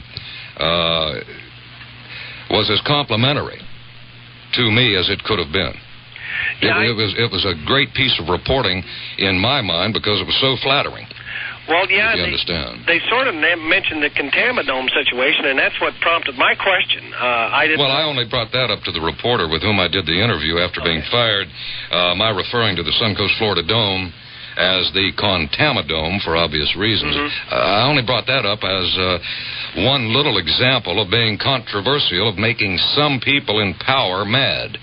was as complimentary to me as it could have been. It was a great piece of reporting in my mind because it was so flattering. Well, yeah, they sort of mentioned the Contaminome situation, and that's what prompted my question. I only brought that up to the reporter with whom I did the interview after being fired. My referring to the Suncoast Florida Dome as the Contaminome for obvious reasons. Mm-hmm. I only brought that up as one little example of being controversial, of making some people in power mad.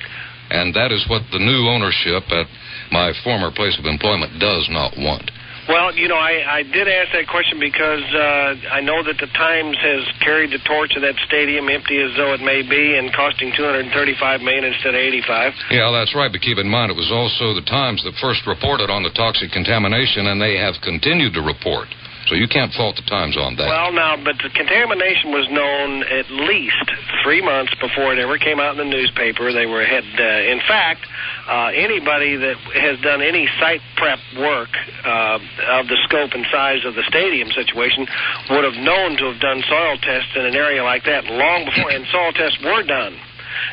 And that is what the new ownership at my former place of employment does not want. Well, you know, I did ask that question because I know that the Times has carried the torch of that stadium, empty as though it may be, and costing $235 million instead of $85. Yeah, that's right. But keep in mind, it was also the Times that first reported on the toxic contamination, and they have continued to report. So you can't fault the Times on that. Well, now, but the contamination was known at least 3 months before it ever came out in the newspaper. They had, in fact, anybody that has done any site prep work of the scope and size of the stadium situation would have known to have done soil tests in an area like that long before, and soil tests were done.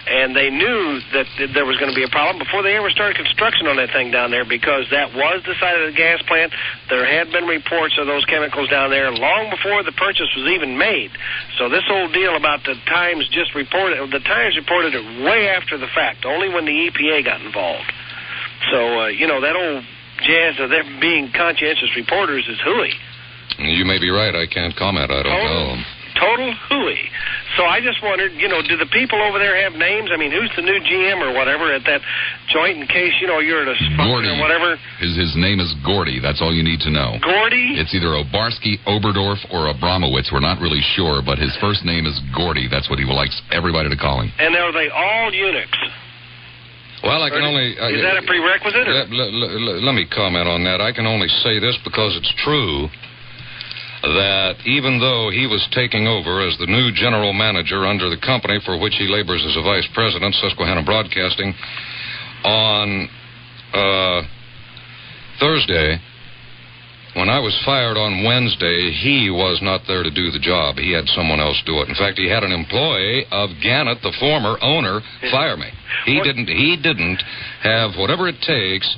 And they knew that there was going to be a problem before they ever started construction on that thing down there, because that was the site of the gas plant. There had been reports of those chemicals down there long before the purchase was even made. So this whole deal about the Times reported it way after the fact, only when the EPA got involved. So, that old jazz of them being conscientious reporters is hooey. You may be right. I can't comment. I don't know. Total hooey. So I just wondered, do the people over there have names? I mean, who's the new GM or whatever at that joint, in case, you're at a spot or whatever? His name is Gordy. That's all you need to know. Gordy? It's either Obarski, Oberdorf, or Abramowitz. We're not really sure, but his first name is Gordy. That's what he likes everybody to call him. And are they all eunuchs? Well, I can only... is that a prerequisite? Let me comment on that. I can only say this because it's true, that even though he was taking over as the new general manager under the company for which he labors as a vice president, Susquehanna Broadcasting, on Thursday, when I was fired on Wednesday, he was not there to do the job. He had someone else do it. In fact, he had an employee of Gannett, the former owner, fire me. He didn't have whatever it takes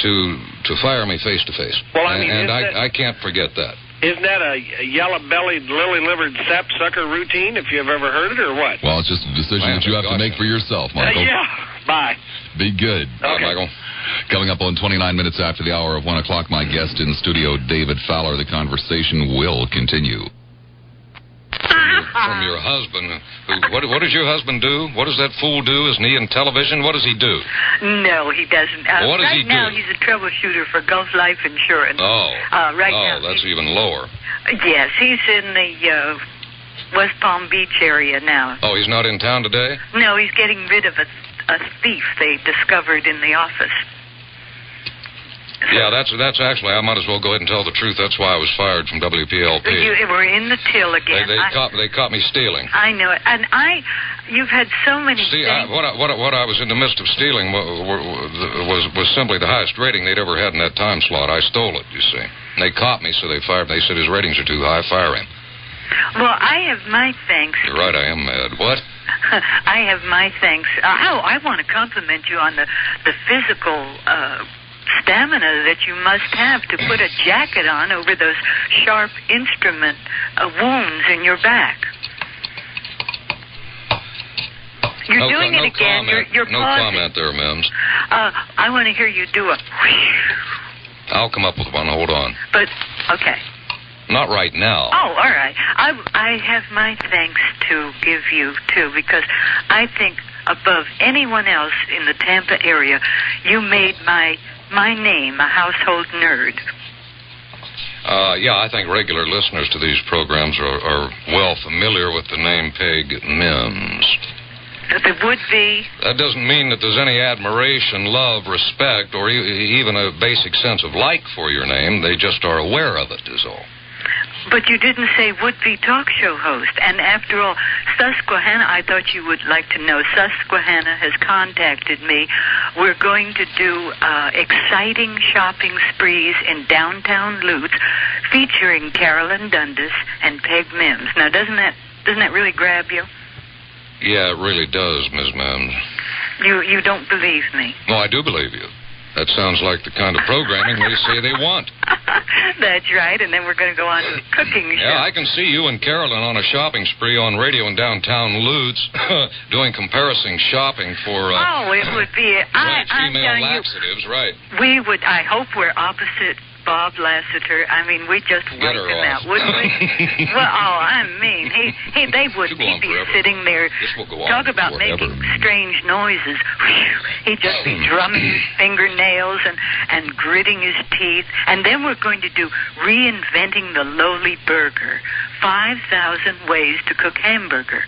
to fire me face to face. Well, I mean, I can't forget that. Isn't that a yellow-bellied, lily-livered sapsucker routine, if you've ever heard it, or what? Well, it's just a decision that you have to make for yourself, Michael. Yeah. Bye. Be good. Bye, Michael. Coming up on 29 minutes after the hour of 1 o'clock, my guest in studio, David Fowler. The conversation will continue. From your husband. What does your husband do? What does that fool do? Isn't he in television? What does he do? No, he doesn't. What does he do? Right now, he's a troubleshooter for Gulf Life Insurance. Oh. Now. That's even lower. Yes, he's in the West Palm Beach area now. Oh, he's not in town today? No, he's getting rid of a thief they discovered in the office. Yeah, that's actually, I might as well go ahead and tell the truth. That's why I was fired from WPLP. We're in the till again. They caught me stealing. I know it. And you've had so many things. What I was in the midst of stealing was simply the highest rating they'd ever had in that time slot. I stole it, you see. And they caught me, so they fired me. They said his ratings are too high, fire him. Well, I have my thanks. You're right, I am mad. What? I have my thanks. I want to compliment you on the physical stamina that you must have to put a jacket on over those sharp instrument wounds in your back. You're doing it again. You're no pausing. Comment there, Mims. I want to hear you do a... I'll come up with one. Hold on. But, okay. Not right now. Oh, all right. I have my thanks to give you, too, because I think above anyone else in the Tampa area, you made my name a household nerd. Yeah, I think regular listeners to these programs are well familiar with the name Peg Mims. There would be. That doesn't mean that there's any admiration, love, respect, or even a basic sense of like for your name. They just are aware of it, is all. But you didn't say would-be talk show host. And after all, Susquehanna, I thought you would like to know, Susquehanna has contacted me. We're going to do exciting shopping sprees in downtown Lutz featuring Carolyn Dundas and Peg Mims. Now, doesn't that really grab you? Yeah, it really does, Ms. Mims. You don't believe me? No, I do believe you. That sounds like the kind of programming they say they want. That's right, and then we're going to go on to the cooking show. Yeah, I can see you and Carolyn on a shopping spree on radio in downtown Lutz doing comparison shopping for... it would be... female laxatives, right. We would... I hope we're opposite Bob Lassiter. I mean, we just wiped him out, wouldn't we? Well, I mean, they would be sitting there, talk about making strange noises. He'd just be drumming his fingernails and gritting his teeth. And then we're going to do Reinventing the Lowly Burger, 5,000 ways to cook hamburger.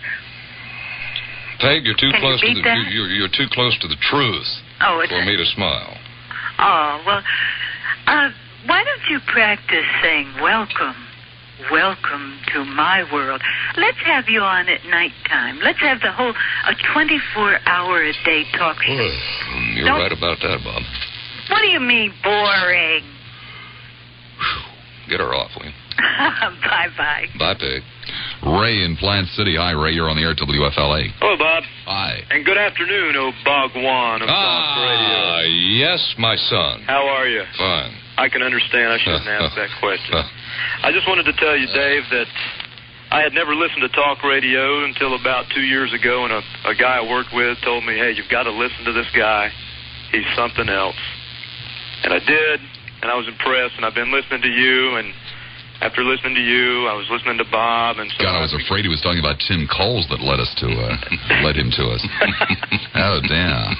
Peg, you're too close to you're too close to the truth for me to smile. Oh, well, why don't you practice saying welcome to my world? Let's have you on at nighttime. Let's have the whole 24-hour-a-day talk show. You're right about that, Bob. What do you mean, boring? Get her off, will you? Bye-bye. Bye, Peg. Ray in Plant City. Hi, Ray. You're on the air at WFLA. Hello, Bob. Hi. And good afternoon, Bhagwan of Talk Radio. Yes, my son. How are you? Fine. I can understand. I shouldn't ask that question. I just wanted to tell you, Dave, that I had never listened to talk radio until about 2 years ago, and a guy I worked with told me, hey, you've got to listen to this guy. He's something else. And I did, and I was impressed, and I've been listening to you, and after listening to you, I was listening to Bob, and so God, I was afraid he was talking about Tim Coles that led him to us. Oh, damn.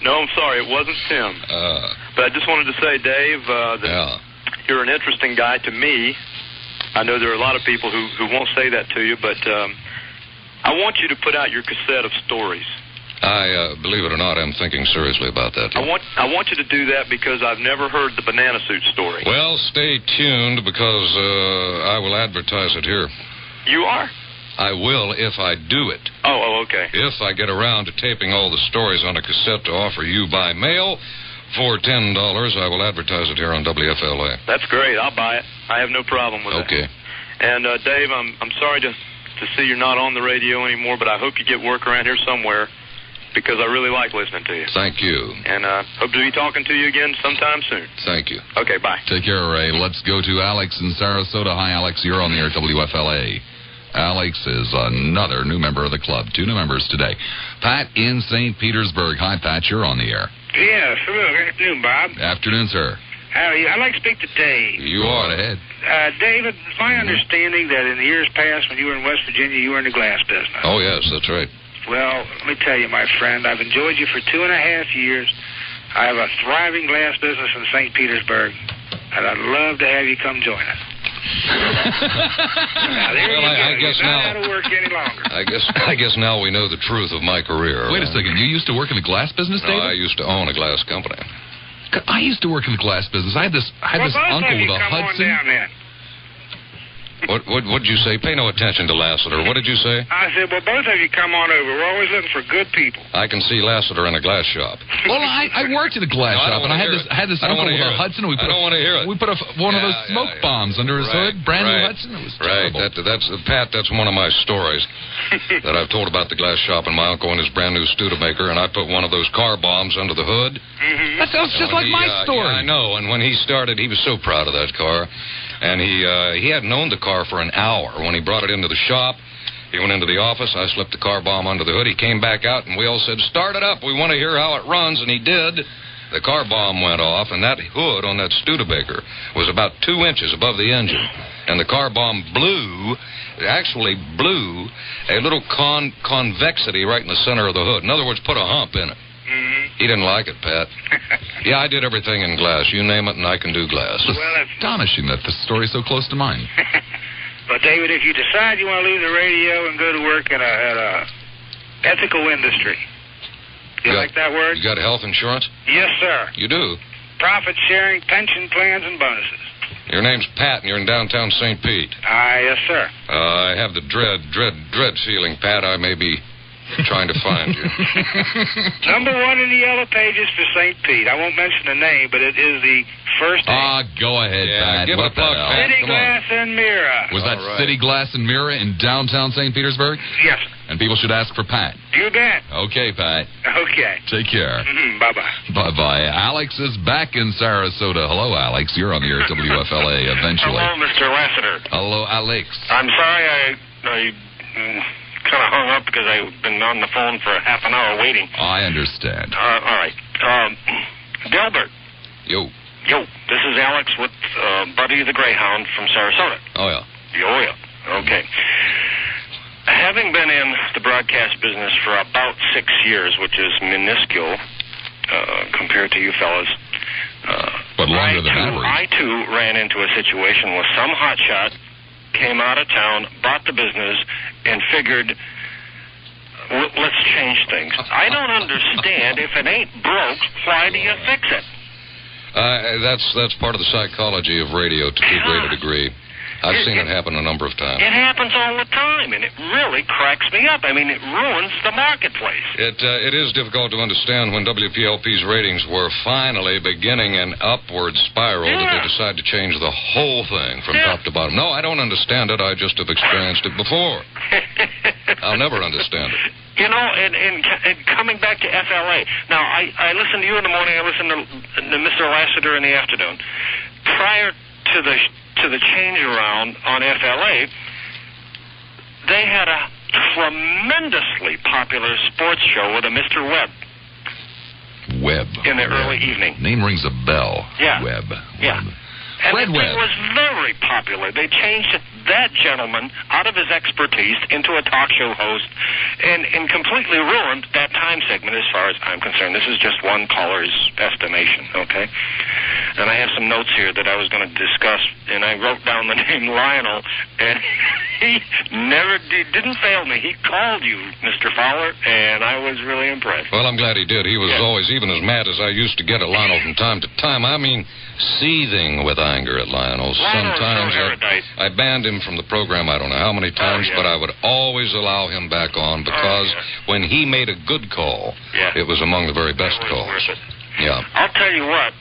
No, I'm sorry, it wasn't Tim. But I just wanted to say, Dave, that you're an interesting guy to me. I know there are a lot of people who won't say that to you, but I want you to put out your cassette of stories. I believe it or not, I'm thinking seriously about that. I want you to do that because I've never heard the banana suit story. Well, stay tuned because I will advertise it here. You are? I will if I do it. Oh, okay. If I get around to taping all the stories on a cassette to offer you by mail for $10, I will advertise it here on WFLA. That's great. I'll buy it. I have no problem with that. Okay. And Dave, I'm sorry to see you're not on the radio anymore, but I hope you get work around here somewhere, because I really like listening to you. Thank you. And hope to be talking to you again sometime soon. Thank you. Okay, bye. Take care, Ray. Let's go to Alex in Sarasota. Hi, Alex. You're on the air at WFLA. Alex is another new member of the club. 2 new members today. Pat in St. Petersburg. Hi, Pat. You're on the air. Yes. Hello. Good afternoon, Bob. Afternoon, sir. How are you? I'd like to speak to Dave. You are ahead. David, it's my understanding that in the years past when you were in West Virginia, you were in the glass business. Oh, yes, that's right. Well, let me tell you, my friend, I've enjoyed you for 2.5 years. I have a thriving glass business in St. Petersburg, and I'd love to have you come join us. Now, there you go. I guess You're not now. out of work any longer. I guess now we know the truth of my career. Wait a second. You used to work in the glass business, David? No, I used to own a glass company. I used to work in the glass business. I had this uncle with a Hudson. Down then. What did you say? Pay no attention to Lassiter. What did you say? I said, well, both of you come on over. We're always looking for good people. I can see Lassiter in a glass shop. Well, I worked at a glass shop, and I had this uncle with a Hudson. And I don't want to hear it. We put one of those smoke bombs under his hood, brand new Hudson. It was terrible. Pat, that's one of my stories that I've told about the glass shop and my uncle and his brand new Studebaker, and I put one of those car bombs under the hood. Mm-hmm. That sounds just like my story. Yeah, I know, and when he started, he was so proud of that car. And he hadn't owned the car for an hour. When he brought it into the shop, he went into the office. I slipped the car bomb under the hood. He came back out, and we all said, start it up. We want to hear how it runs. And he did. The car bomb went off, and that hood on that Studebaker was about 2 inches above the engine. And the car bomb blew a little convexity right in the center of the hood. In other words, put a hump in it. He didn't like it, Pat. Yeah, I did everything in glass. You name it, and I can do glass. It's astonishing that the story's so close to mine. But, David, if you decide you want to leave the radio and go to work in a ethical industry, you like that word? You got health insurance? Yes, sir. You do? Profit sharing, pension plans, and bonuses. Your name's Pat, and you're in downtown St. Pete. Yes, sir. I have the dread feeling, Pat, I may be trying to find you. Number 1 in the yellow pages for St. Pete. I won't mention the name, but it is the first name. Go ahead, Pat. Give what it a plug, the hell? City Glass and Mirror. Was that City Glass and Mirror in downtown St. Petersburg? Yes. And people should ask for Pat. You bet. Okay, Pat. Okay. Take care. Bye-bye. Bye-bye. Alex is back in Sarasota. Hello, Alex. You're on the air at WFLA eventually. Hello, Mr. Lassiter. Hello, Alex. I'm sorry I kind of hung up because I've been on the phone for half an hour waiting. I understand. All right. Delbert. Yo. This is Alex with Buddy the Greyhound from Sarasota. Oh, yeah. Oh, yeah. Okay. Having been in the broadcast business for about 6 years, which is minuscule compared to you fellas, but longer than that. I, too, ran into a situation where some hotshot came out of town, bought the business, and figured, let's change things. I don't understand. If it ain't broke, why do you fix it? That's part of the psychology of radio to too great a degree. I've seen it happen a number of times. It happens all the time, and it really cracks me up. I mean, it ruins the marketplace. It is difficult to understand when WPLP's ratings were finally beginning an upward spiral that they decide to change the whole thing from top to bottom. No, I don't understand it. I just have experienced it before. I'll never understand it. You know, and coming back to FLA. Now, I listen to you in the morning. I listen to Mr. Lassiter in the afternoon. Prior to the change around on FLA, they had a tremendously popular sports show with a Mr. Webb. In the early evening. Name rings a bell. Yeah. Webb. Yeah. And Fred it Webb. was very popular. They changed that gentleman out of his expertise into a talk show host and completely ruined that time segment as far as I'm concerned. This is just one caller's estimation, okay? And I have some notes here that I was going to discuss, and I wrote down the name Lionel, and he didn't fail me. He called you, Mr. Fowler, and I was really impressed. Well, I'm glad he did. He was always even as mad as I used to get at Lionel from time to time. I mean, seething with anger at Lionel. Sometimes I banned him from the program, I don't know how many times, but I would always allow him back on because when he made a good call, it was among the very best calls. Yeah. I'll tell you what,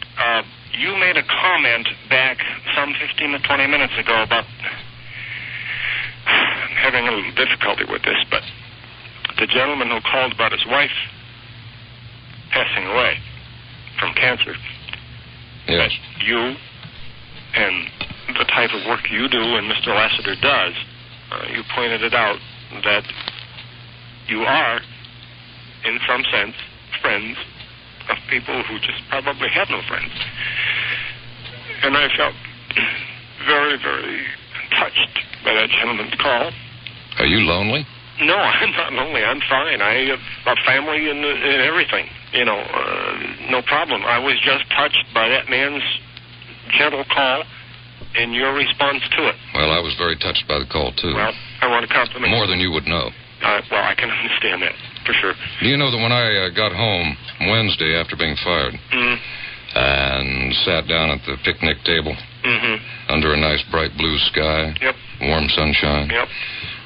you made a comment back some 15 to 20 minutes ago about, I'm having a little difficulty with this, but the gentleman who called about his wife passing away from cancer. Yes. You and the type of work you do and Mr. Lassiter does, you pointed it out that you are, in some sense, friends of people who just probably have no friends. And I felt very, very touched by that gentleman's call. Are you lonely? No, I'm not lonely. I'm fine. I have a family and everything. You know, no problem. I was just touched by that man's gentle call and your response to it. Well, I was very touched by the call, too. Well, I want to compliment more than you would know. Well, I can understand that, for sure. Do you know that when I got home Wednesday after being fired and sat down at the picnic table under a nice bright blue sky, warm sunshine,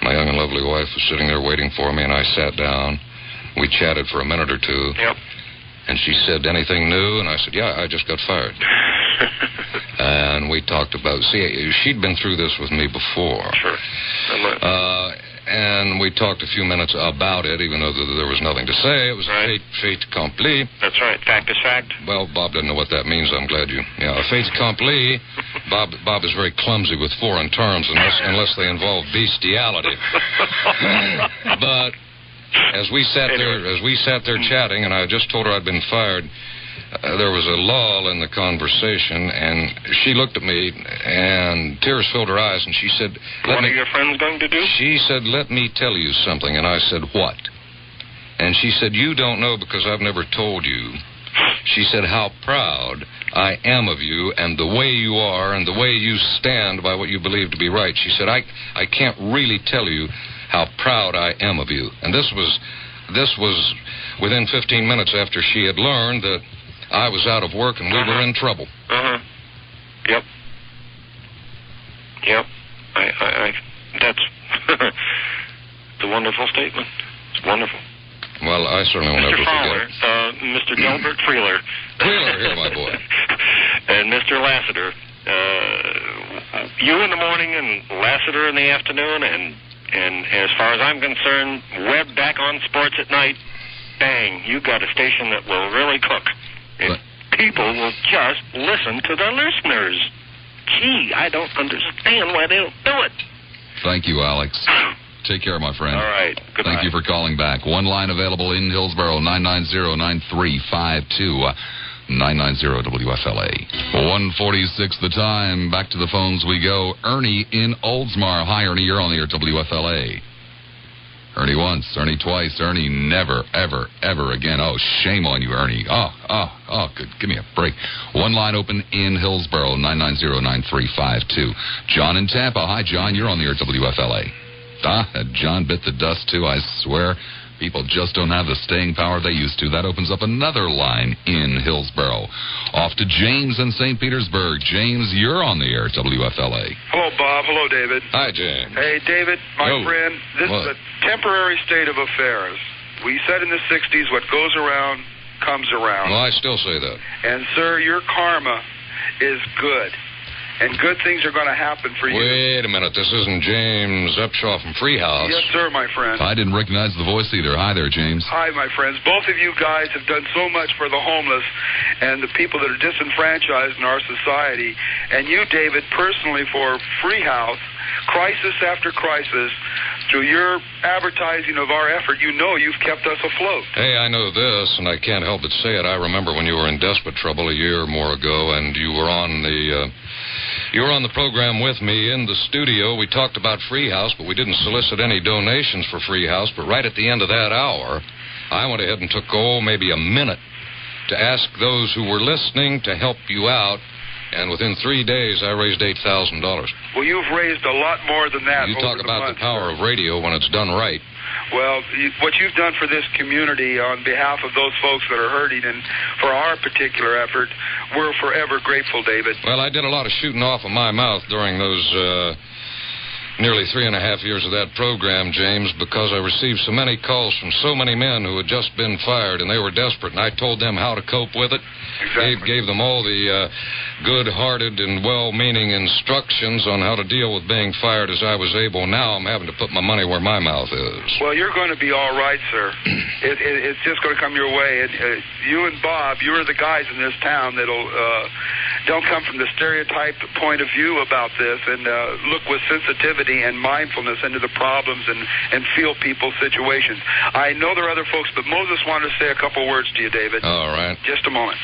my young and lovely wife was sitting there waiting for me, and I sat down. We chatted for a minute or two. And she said, anything new? And I said, yeah, I just got fired. And we talked about, she'd been through this with me before. Sure. And we talked a few minutes about it, even though there was nothing to say. It was a fait accompli. That's right. Fact is fact. Well, Bob doesn't know what that means. I'm glad you... Yeah, a fait accompli. Bob is very clumsy with foreign terms unless they involve bestiality. But... As we sat there chatting, and I just told her I'd been fired, there was a lull in the conversation, and she looked at me, and tears filled her eyes, and she said... What are your friends going to do? She said, let me tell you something, and I said, what? And she said, you don't know because I've never told you. She said, how proud I am of you and the way you are and the way you stand by what you believe to be right. She said, I can't really tell you how proud I am of you. And this was within 15 minutes after she had learned that I was out of work and we were in trouble. Yep. That's it's a wonderful statement. It's wonderful. Well, I certainly won't ever Fowler, forget. Mr. Gilbert Freeler. Freeler, here, my boy. And Mr. Lassiter. You in the morning and Lassiter in the afternoon, and as far as I'm concerned, Webb back on sports at night. Bang, you got a station that will really cook. And people will just listen to the listeners. Gee, I don't understand why they don't do it. Thank you, Alex. Take care, my friend. All right. Goodbye. Thank you for calling back. One line available in Hillsborough, 990-9352. 990-WFLA. 1:46 the time. Back to the phones we go. Ernie in Oldsmar. Hi, Ernie. You're on the air at WFLA. Ernie once, Ernie twice, Ernie never, ever, ever again. Oh, shame on you, Ernie. Oh, good. Give me a break. One line open in Hillsborough, 990-9352. John in Tampa. Hi, John. You're on the air at WFLA. John bit the dust, too, I swear. People just don't have the staying power they used to. That opens up another line in Hillsborough. Off to James in St. Petersburg. James, you're on the air at WFLA. Hello, Bob. Hello, David. Hi, James. Hey, David, my friend, this is What? a temporary state of affairs. We said in the 60s, what goes around comes around. Well, I still say that. And, sir, your karma is good. And good things are going to happen for you. Wait a minute. This isn't James Upshaw from Freehouse. Yes, sir, my friend. I didn't recognize the voice either. Hi there, James. Hi, my friends. Both of you guys have done so much for the homeless and the people that are disenfranchised in our society. And you, David, personally for Freehouse, crisis after crisis, through your advertising of our effort, you know you've kept us afloat. Hey, I know this, and I can't help but say it. I remember when you were in desperate trouble a year or more ago, and you were on the program with me in the studio. We talked about Freehouse, but we didn't solicit any donations for Freehouse. But right at the end of that hour, I went ahead and took, maybe a minute to ask those who were listening to help you out. And within 3 days, I raised $8,000. Well, you've raised a lot more than that. You talk about the power of radio when it's done right. Well, what you've done for this community on behalf of those folks that are hurting and for our particular effort, we're forever grateful, David. Well, I did a lot of shooting off of my mouth during those nearly 3.5 years of that program, James, because I received so many calls from so many men who had just been fired, and they were desperate, and I told them how to cope with it. Exactly. Gave them all the good-hearted and well-meaning instructions on how to deal with being fired as I was able. Now I'm having to put my money where my mouth is. Well, you're going to be all right, sir. It's just going to come your way. And you and Bob, you are the guys in this town that'll don't come from the stereotype point of view about this and look with sensitivity and mindfulness into the problems and feel people's situations. I know there are other folks, but Moses wanted to say a couple words to you, David. All right. Just a moment.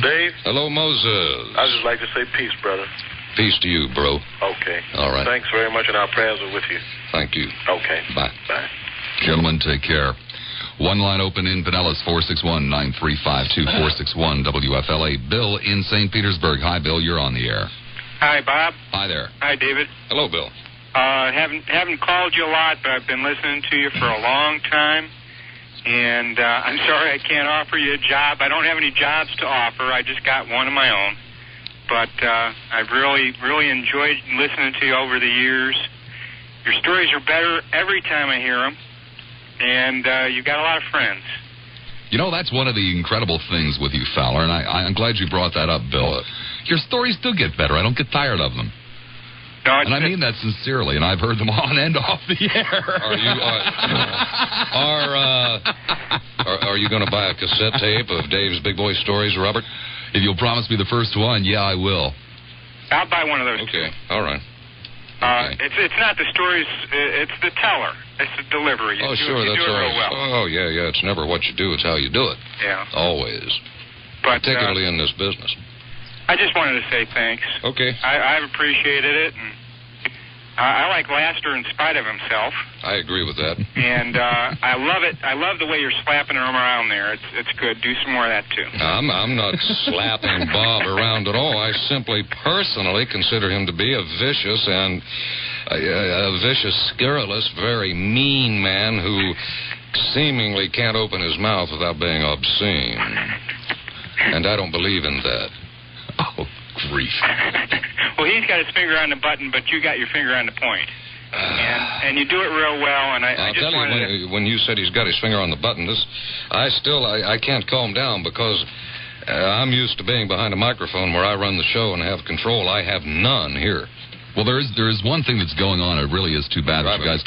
Dave? Hello, Moses. I'd just like to say peace, brother. Peace to you, bro. Okay. All right. Thanks very much, and our prayers are with you. Thank you. Okay. Bye. Bye. Gentlemen, take care. One line open in Pinellas, 461-9352, 461 WFLA. Bill in St. Petersburg. Hi, Bill. You're on the air. Hi, Bob. Hi there. Hi, David. Hello, Bill. Haven't called you a lot, but I've been listening to you for a long time. And I'm sorry I can't offer you a job. I don't have any jobs to offer. I just got one of my own. But I've really enjoyed listening to you over the years. Your stories are better every time I hear them. And you've got a lot of friends. You know, that's one of the incredible things with you, Fowler, and I'm glad you brought that up, Bill. Your stories do get better. I don't get tired of them. No, and I mean that sincerely, and I've heard them on and off the air. Are you going to buy a cassette tape of Dave's Big Boy Stories, Robert? If you'll promise me the first one, yeah, I will. I'll buy one of those. Okay, all right. It's not the stories, it's the teller. It's the delivery. You Sure, you that's do it all real well. Oh, yeah. It's never what you do, it's how you do it. Yeah. Always. But, particularly in this business. I just wanted to say thanks. Okay. I've appreciated it, and I like Lassiter in spite of himself. I agree with that. And I love it. I love the way you're slapping him around there. It's good. Do some more of that, too. I'm not slapping Bob around at all. I simply personally consider him to be a vicious and a vicious, scurrilous, very mean man who seemingly can't open his mouth without being obscene. And I don't believe in that. Oh, grief. Well, he's got his finger on the button, but you got your finger on the point. And you do it real well, and I just wanted to... When you said he's got his finger on the button, I can't calm down because I'm used to being behind a microphone where I run the show and have control. I have none here. Well, there is one thing that's going on. It really is too bad that you guys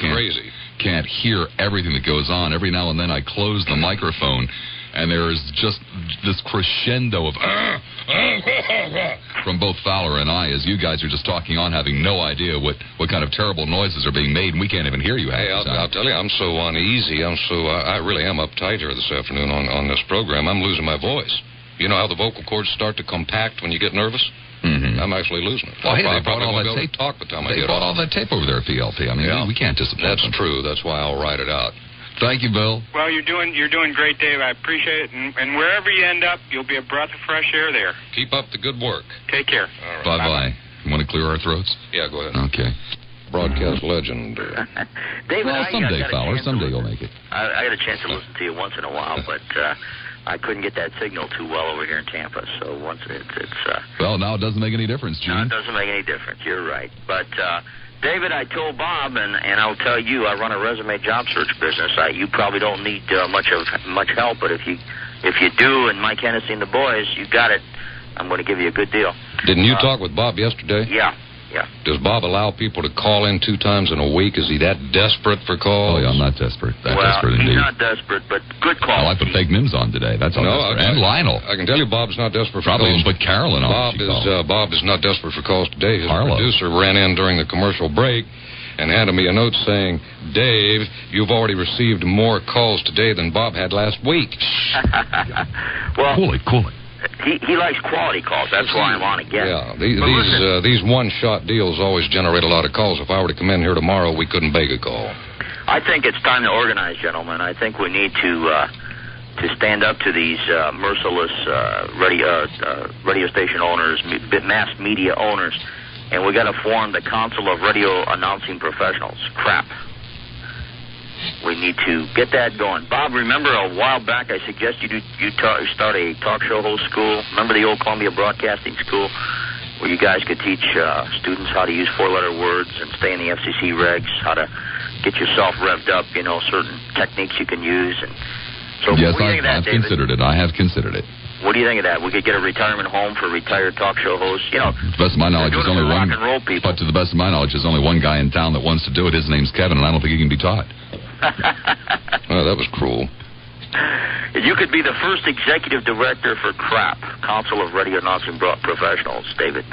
can't hear everything that goes on. Every now and then I close the microphone, and there is just this crescendo of from both Fowler and I as you guys are just talking on, having no idea what kind of terrible noises are being made, and we can't even hear you. Hey, I'll tell you, I'm so uneasy. I really am uptight here this afternoon on this program. I'm losing my voice. You know how the vocal cords start to compact when you get nervous? Mm-hmm. I'm actually losing it. Well, hey, they brought all that tape. They brought all that tape over there at PLP. I mean, we can't disappoint them. That's true. That's why I'll write it out. Thank you, Bill. Well, you're doing great, Dave. I appreciate it. And wherever you end up, you'll be a breath of fresh air there. Keep up the good work. Take care. All right. Bye-bye. You want to clear our throats? Yeah, go ahead. Okay. broadcast legend. David, Well, someday, got a Fowler, chance someday you'll make it. I got a chance to listen to you once in a while, but I couldn't get that signal too well over here in Tampa. So once it's Well, now it doesn't make any difference, Gene. no, it doesn't make any difference. You're right. But David, I told Bob, and I'll tell you, I run a resume job search business. You probably don't need much help, but if you do, and Mike Hennessy and the boys, you got it. I'm going to give you a good deal. Didn't you talk with Bob yesterday? Yeah. Does Bob allow people to call in 2 times in a week? Is he that desperate for calls? Oh, yeah, I'm not desperate. He's Desperate indeed. not desperate, but good call. Well, I put fake Mims on today. That's all. And Lionel. I can tell you Bob's not desperate for Probably calls. even put Carolyn on. Bob is not desperate for calls today. His Harlow. producer ran in during the commercial break and handed me a note saying, Dave, you've already received more calls today than Bob had last week. Well, Cool it. He likes quality calls. That's why I'm on again. Yeah, these one-shot deals always generate a lot of calls. If I were to come in here tomorrow, we couldn't beg a call. I think it's time to organize, gentlemen. I think we need to stand up to these merciless radio station owners, mass media owners, and we got to form the Council of Radio Announcing Professionals. Crap. We need to get that going. Bob, remember a while back I suggested you start a talk show host school? Remember the old Columbia Broadcasting School where you guys could teach students how to use 4-letter words and stay in the FCC regs, how to get yourself revved up, certain techniques you can use. And so Yes, what do you think of that, I've David? considered it. I have considered it. What do you think of that? We could get a retirement home for retired talk show hosts. To the best of my knowledge, there's only one. Rock and roll people. But to the best of my knowledge, there's only one guy in town that wants to do it. His name's Kevin, and I don't think he can be taught. Oh, that was cruel. You could be the first executive director for CRAP, Council of Radio Announcing Professionals, David.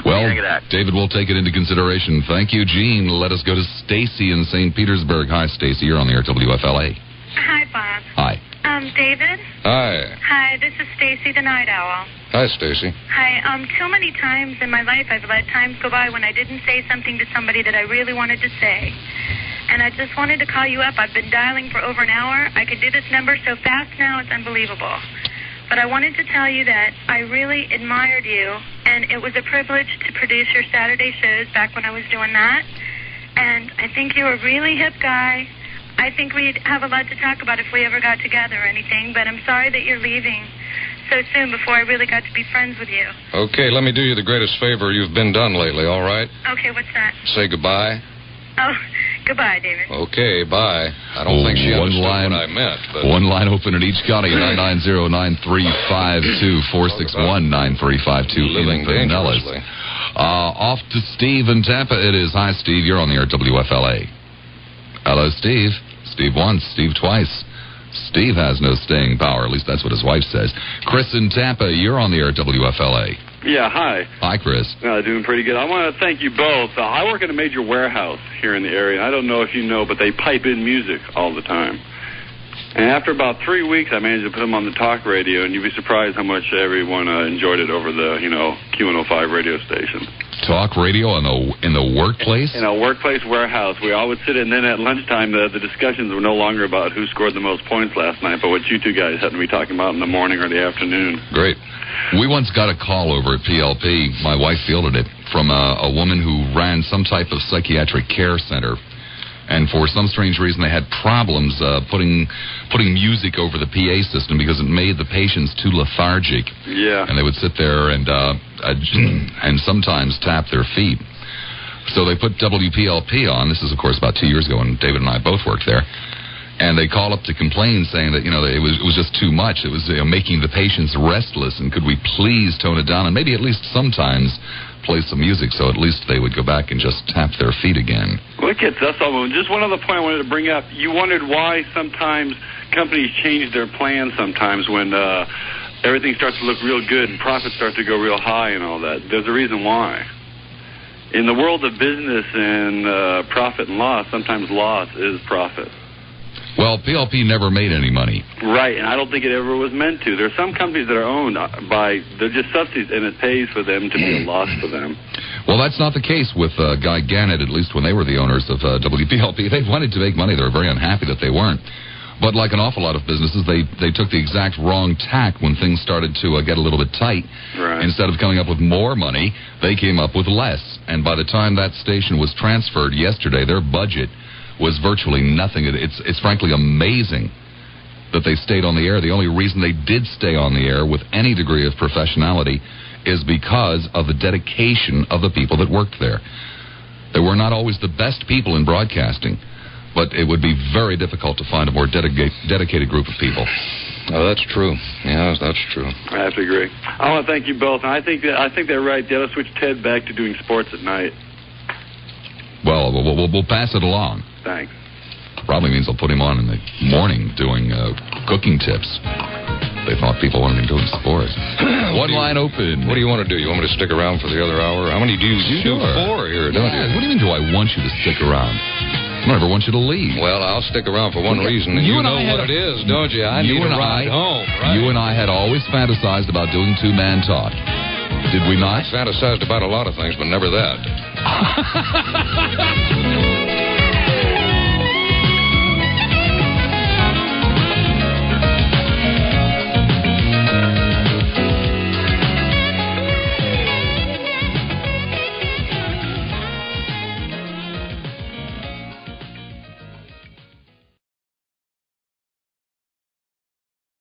Well, What do you think of that? David, we'll take it into consideration. Thank you, Gene. Let us go to Stacy in St. Petersburg. Hi, Stacy. You're on the air, WFLA. Hi, Bob. Hi. David? Hi. Hi, this is Stacy the Night Owl. Hi, Stacy. Hi, too many times in my life I've let times go by when I didn't say something to somebody that I really wanted to say. And I just wanted to call you up. I've been dialing for over an hour. I could do this number so fast now, it's unbelievable. But I wanted to tell you that I really admired you, and it was a privilege to produce your Saturday shows back when I was doing that. And I think you're a really hip guy. I think we'd have a lot to talk about if we ever got together or anything, but I'm sorry that you're leaving so soon before I really got to be friends with you. Okay, let me do you the greatest favor you've been done lately, all right? Okay, what's that? Say goodbye. Oh, goodbye, David. Okay, bye. I don't think she understood what I meant, but... One line open in each county, 990-9352-461-9352. Living dangerously. Off to Steve in Tampa it is. Hi, Steve. You're on the air, WFLA. Hello, Steve. Steve once, Steve twice. Steve has no staying power. At least that's what his wife says. Chris in Tampa, you're on the air, WFLA. Yeah, hi. Hi, Chris. Doing pretty good. I want to thank you both. I work in a major warehouse here in the area. I don't know if you know, but they pipe in music all the time. And after about 3 weeks, I managed to put them on the talk radio, and you'd be surprised how much everyone enjoyed it over the, Q105 radio station. Talk radio in the workplace? In a workplace warehouse. We all would sit in, and then at lunchtime, the discussions were no longer about who scored the most points last night, but what you two guys happened to be talking about in the morning or the afternoon. Great. We once got a call over at PLP, my wife fielded it, from a woman who ran some type of psychiatric care center. And for some strange reason, they had problems putting music over the PA system because it made the patients too lethargic. Yeah. And they would sit there and sometimes tap their feet. So they put WPLP on. This is, of course, about 2 years ago when David and I both worked there. And they called up to complain, saying that, it was just too much. It was making the patients restless, and could we please tone it down and maybe at least sometimes play some music so at least they would go back and just tap their feet again. Wicked. That's all. Just one other point I wanted to bring up. You wondered why sometimes companies change their plans sometimes when everything starts to look real good and profits start to go real high and all that. There's a reason why. In the world of business and profit and loss, sometimes loss is profit. Well, PLP never made any money. Right, and I don't think it ever was meant to. There are some companies that are owned they're just subsidies, and it pays for them to be a loss for them. Well, that's not the case with Guy Gannett, at least when they were the owners of WPLP. They wanted to make money. They were very unhappy that they weren't. But like an awful lot of businesses, they took the exact wrong tack when things started to get a little bit tight. Right. Instead of coming up with more money, they came up with less. And by the time that station was transferred yesterday, their budget was virtually nothing. It's frankly amazing that they stayed on the air. The only reason they did stay on the air with any degree of professionality is because of the dedication of the people that worked there. They were not always the best people in broadcasting, but it would be very difficult to find a more dedicated group of people. Oh, that's true. Yeah, that's true. I have to agree. I want to thank you both. And I think they're right. They ought to switch Ted back to doing sports at night. Well, we'll pass it along. Thanks. Probably means I'll put him on in the morning doing cooking tips. They thought people wanted him doing sports. One line open. What do you want to do? You want me to stick around for the other hour? How many do you do? 4 here, don't you? What do you mean, do I want you to stick around? I don't ever want you to leave. Well, I'll stick around for one reason, and you know what it is, don't you? I need a ride home, right? You and I had always fantasized about doing two-man talk. Did we not? I fantasized about a lot of things, but never that.